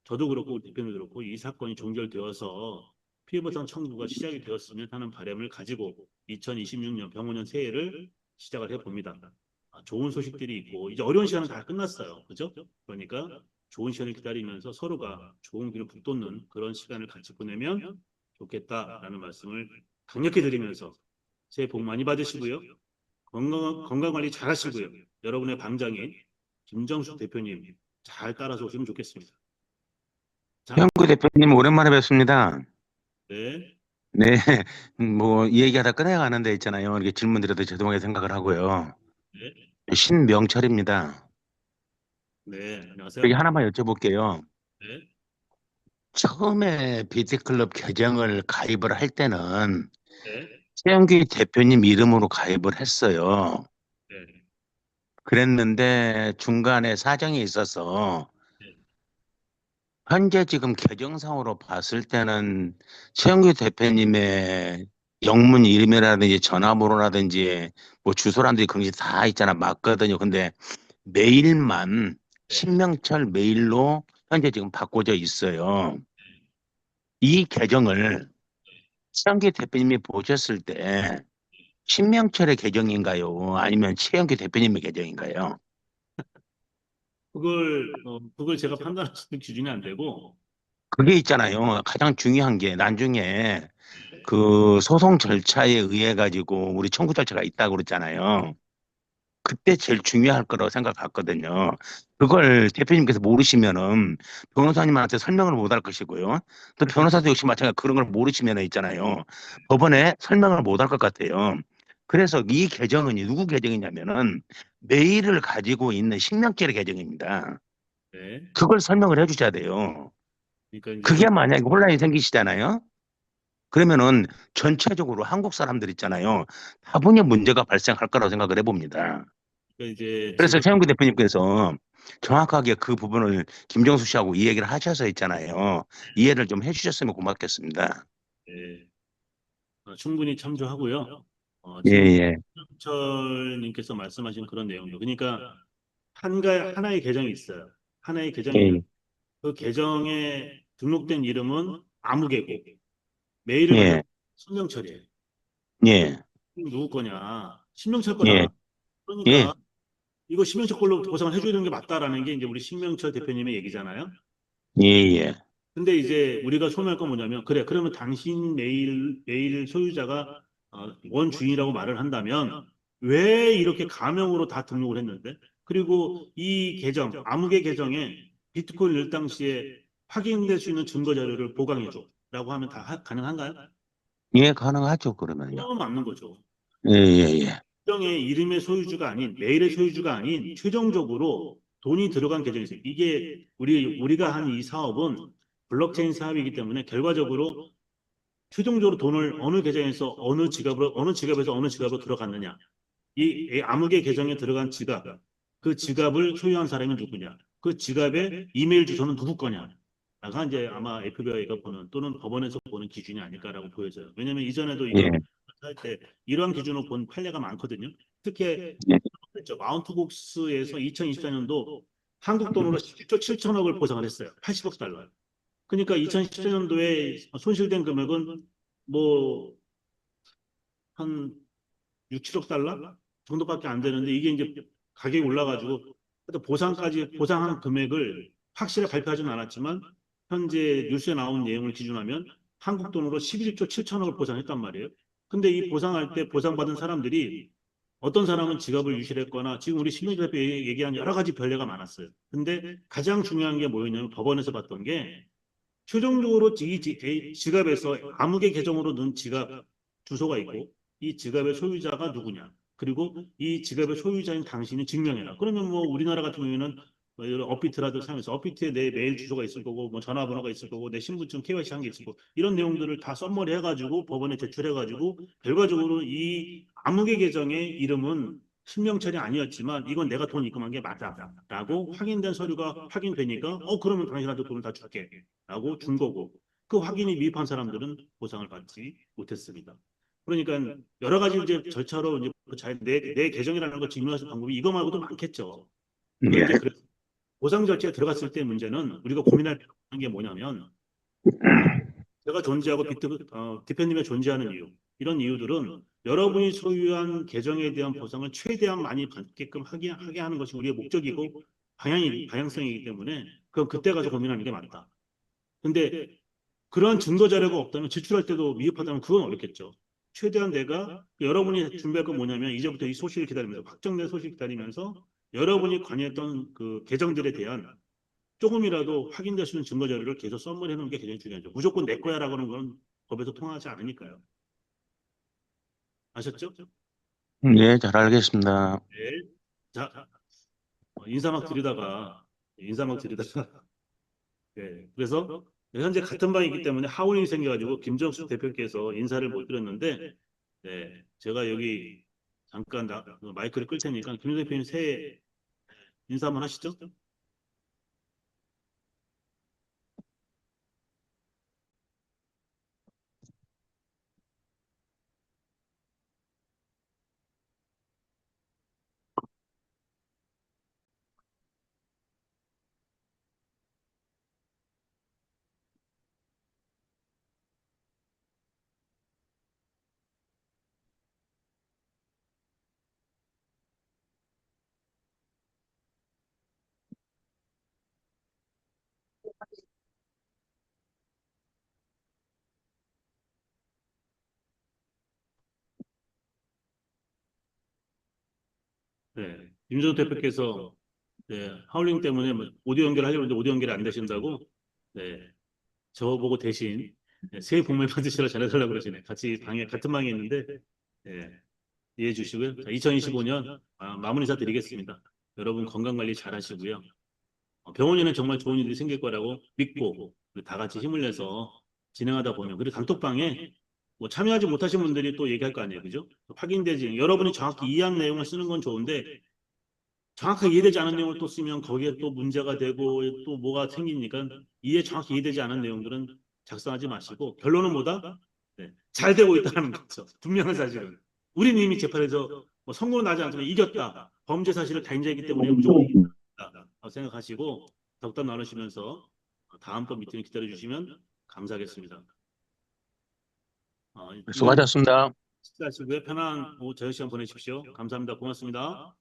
Speaker 3: 저도 그렇고 대표님도 그렇고 이 사건이 종결되어서 피해보상 청구가 시작이 되었으면 하는 바람을 가지고 2026년 병원년 새해를 시작을 해봅니다. 좋은 소식들이 있고 이제 어려운 시간은 다 끝났어요. 그죠? 그러니까 좋은 시간을 기다리면서 서로가 좋은 길을 붙돋는 그런 시간을 같이 보내면 좋겠다라는 말씀을 강력히 드리면서 새해 복 많이 받으시고요. 건강 관리 잘 하시고요. 여러분의 방장인 김정숙 대표님 잘 따라서 오시면 좋겠습니다. 자,
Speaker 7: 현구 대표님 오랜만에 뵙습니다.
Speaker 3: 네.
Speaker 7: 네, 뭐 이 얘기하다 끝내가는데 있잖아요. 이렇게 질문 드려도 죄송하게 생각을 하고요.
Speaker 3: 네.
Speaker 7: 신명철입니다.
Speaker 3: 네. 안녕하세요.
Speaker 7: 여기 하나만 여쭤볼게요.
Speaker 3: 네.
Speaker 7: 처음에 비트클럽 계정을 가입을 할 때는
Speaker 3: 네.
Speaker 7: 최영규 대표님 이름으로 가입을 했어요.
Speaker 3: 네.
Speaker 7: 그랬는데 중간에 사정이 있어서
Speaker 3: 네.
Speaker 7: 현재 지금 계정상으로 봤을 때는 최영규 대표님의 영문 이름이라든지 전화번호라든지 뭐 주소라든지 그런 게 다 있잖아. 맞거든요. 근데 메일만 신명철 메일로 현재 지금 바꿔져 있어요. 이 계정을 최영규 대표님이 보셨을 때 신명철의 계정인가요? 아니면 최영규 대표님의 계정인가요?
Speaker 3: 그걸 제가 판단할 수 있는 기준이 안 되고
Speaker 7: 그게 있잖아요. 가장 중요한 게 나중에 그 소송 절차에 의해 가지고 우리 청구 절차가 있다고 그랬잖아요. 그때 제일 중요할 거라고 생각했거든요. 그걸 대표님께서 모르시면은 변호사님한테 설명을 못 할 것이고요. 또 변호사도 역시 마찬가지로 그런 걸 모르시면 있잖아요. 법원에 설명을 못 할 것 같아요. 그래서 이 개정은 누구 개정이냐면은 메일을 가지고 있는 실명제의 개정입니다.
Speaker 3: 네.
Speaker 7: 그걸 설명을 해주셔야 돼요.
Speaker 3: 그러니까
Speaker 7: 그게
Speaker 3: 이제
Speaker 7: 만약에 혼란이 생기시잖아요. 그러면은 전체적으로 한국 사람들 있잖아요. 다분히 문제가 발생할 거라고 생각을 해봅니다.
Speaker 3: 그러니까 이제
Speaker 7: 그래서
Speaker 3: 지금
Speaker 7: 최영구 대표님께서 정확하게 그 부분을 김정수 씨하고 이 얘기를 하셔서 있잖아요. 이해를 좀 해주셨으면 고맙겠습니다.
Speaker 3: 예, 충분히 참조하고요.
Speaker 7: 예,
Speaker 3: 지금
Speaker 7: 예,
Speaker 3: 김철님께서 말씀하신 그런 내용도 그러니까 하나의 계정이 있어요. 하나의 계정이
Speaker 7: 예,
Speaker 3: 있는 그 계정에 등록된 이름은 아무개고 메일을 받은
Speaker 7: 예,
Speaker 3: 신명철이에요.
Speaker 7: 예,
Speaker 3: 누구 거냐? 신명철
Speaker 7: 예,
Speaker 3: 거다.
Speaker 7: 예,
Speaker 3: 그러니까 이거 신명철 걸로 보상을 해줘야 되는 게 맞다라는 게 이제 우리 신명철 대표님의 얘기잖아요.
Speaker 7: 예, 예,
Speaker 3: 근데 이제 우리가 소명할 건 뭐냐면 그래 그러면 당신 메일 소유자가 원 주인이라고 말을 한다면 왜 이렇게 가명으로 다 등록을 했는데 그리고 이 계정 아무개 계정에 비트코인 일 당시에 확인될 수 있는 증거 자료를 보강해줘라고 하면 다 가능한가요?
Speaker 7: 예, 가능하죠, 그러면요.
Speaker 3: 그건 맞는 거죠.
Speaker 7: 예, 예, 예,
Speaker 3: 계정의 이름의 소유주가 아닌 메일의 소유주가 아닌 최종적으로 돈이 들어간 계정이 있어요. 이게 우리가 한 이 사업은 블록체인 사업이기 때문에 결과적으로 최종적으로 돈을 어느 계정에서 어느 지갑에서 어느 지갑으로 들어갔느냐. 이 암흑의 계정에 들어간 지갑, 그 지갑을 소유한 사람이 누구냐. 그 지갑의 이메일 주소는 누구 거냐. 라가 이제 아마 FBI가 보는 또는 법원에서 보는 기준이 아닐까라고 보여져요. 왜냐하면 이전에도
Speaker 7: 예,
Speaker 3: 이걸 할 때 이러한 기준으로 본 판례가 많거든요. 특히
Speaker 7: 예,
Speaker 3: 마운트복스에서 2024년도 한국 돈으로 10조 7천억을 보상을 했어요. 80억 달러. 그러니까 2014년도에 손실된 금액은 뭐 한 6, 7억 달러 정도밖에 안 되는데 이게 이제 가격이 올라가지고 하여튼 보상한 금액을 확실히 발표하지는 않았지만 현재 뉴스에 나온 내용을 기준하면 한국 돈으로 11조 7천억을 보상했단 말이에요. 근데 이 보상할 때 보상받은 사람들이 어떤 사람은 지갑을 유실했거나 지금 우리 신민주 대표 얘기한 여러 가지 변례가 많았어요. 근데 가장 중요한 게 뭐였냐면 법원에서 봤던 게 최종적으로 이 지갑에서 아무개 계정으로 넣은 지갑 주소가 있고 이 지갑의 소유자가 누구냐. 그리고 이 지갑의 소유자인 당신이 증명해라. 그러면 뭐 우리나라 같은 경우에는 뭐 이런 업비트라도 사용해서 업비트에 내 메일 주소가 있을 거고 뭐 전화번호가 있을 거고 내 신분증 KYC 한 게 있을 거고 이런 내용들을 다 썸머리 해가지고 법원에 제출해가지고 결과적으로 이 아무개 계정의 이름은 신명철이 아니었지만 이건 내가 돈 입금한 게 맞다라고 확인된 서류가 확인되니까 그러면 당신한테 돈을 다 줄게. 라고 준 거고 그 확인이 미흡한 사람들은 보상을 받지 못했습니다. 그러니까 여러 가지 이제 절차로 이제 내 계정이라는 걸 증명할 수 있는 방법이 이거 말고도 많겠죠.
Speaker 7: 예,
Speaker 3: 그런데 보상 절차에 들어갔을 때 문제는 우리가 고민할 게 뭐냐면 제가 존재하고 대표님의 존재하는 이유 이런 이유들은 여러분이 소유한 계정에 대한 보상을 최대한 많이 받게끔 하게 하는 것이 우리의 목적이고 방향성이기 때문에 그때 가서 고민하는 게 맞다. 근데 그런 증거 자료가 없다면 제출할 때도 미흡하다면 그건 어렵겠죠. 최대한 내가 여러분이 준비할 건 뭐냐면 이제부터 이 소식을 기다리면서 확정된 소식을 기다리면서 여러분이 관여했던 그 계정들에 대한 조금이라도 확인될 수 있는 증거 자료를 계속 썸머리 해놓는 게 굉장히 중요하죠. 무조건 내 거야라고 하는 건 법에서 통하지 않으니까요. 아셨죠?
Speaker 7: 예, 잘 알겠습니다.
Speaker 3: 네. 자, 인사막 드리다가 네. 그래서 현재 같은 방이기 때문에 하울링이 생겨가지고 김정수 대표께서 인사를 못 드렸는데 네, 제가 여기 잠깐 마이크를 끌 테니까 김 대표님 새해 인사 한번 하시죠. 네, 임종석 대표께서 네, 하울링 때문에 뭐 오디오 연결하려고 했는데 오디오 연결이 안 되신다고 네, 저보고 대신 네, 새해 복 많이 받으시라 잘해달라고 그러시네. 같은 방에 있는데 네, 이해해 주시고요. 자, 2025년 마무리 인사 드리겠습니다. 여러분 건강 관리 잘 하시고요. 병원에는 정말 좋은 일이 생길 거라고 믿고 우리 다 같이 힘을 내서 진행하다 보면 그리고 단톡방에 뭐 참여하지 못하신 분들이 또 얘기할 거 아니에요, 그죠? 확인되지 여러분이 정확히 이해한 내용을 쓰는 건 좋은데 정확하게 이해되지 않은 내용을 또 쓰면 거기에 또 문제가 되고 또 뭐가 생기니까 정확히 이해되지 않은 내용들은 작성하지 마시고 결론은 뭐다? 네, 잘 되고 있다는 거죠. 분명한 사실은. 우리는 이미 재판에서 뭐 선고는 나지 않지만 이겼다. 범죄 사실을 다 인정했기 때문에 무조건 이겼다. 생각하시고 덕담 나누시면서 다음번 미팅 기다려 주시면 감사하겠습니다.
Speaker 7: 수고하셨습니다.
Speaker 3: 식사하시고요. 편안한 오후 저녁 시간 보내십시오. 감사합니다. 고맙습니다.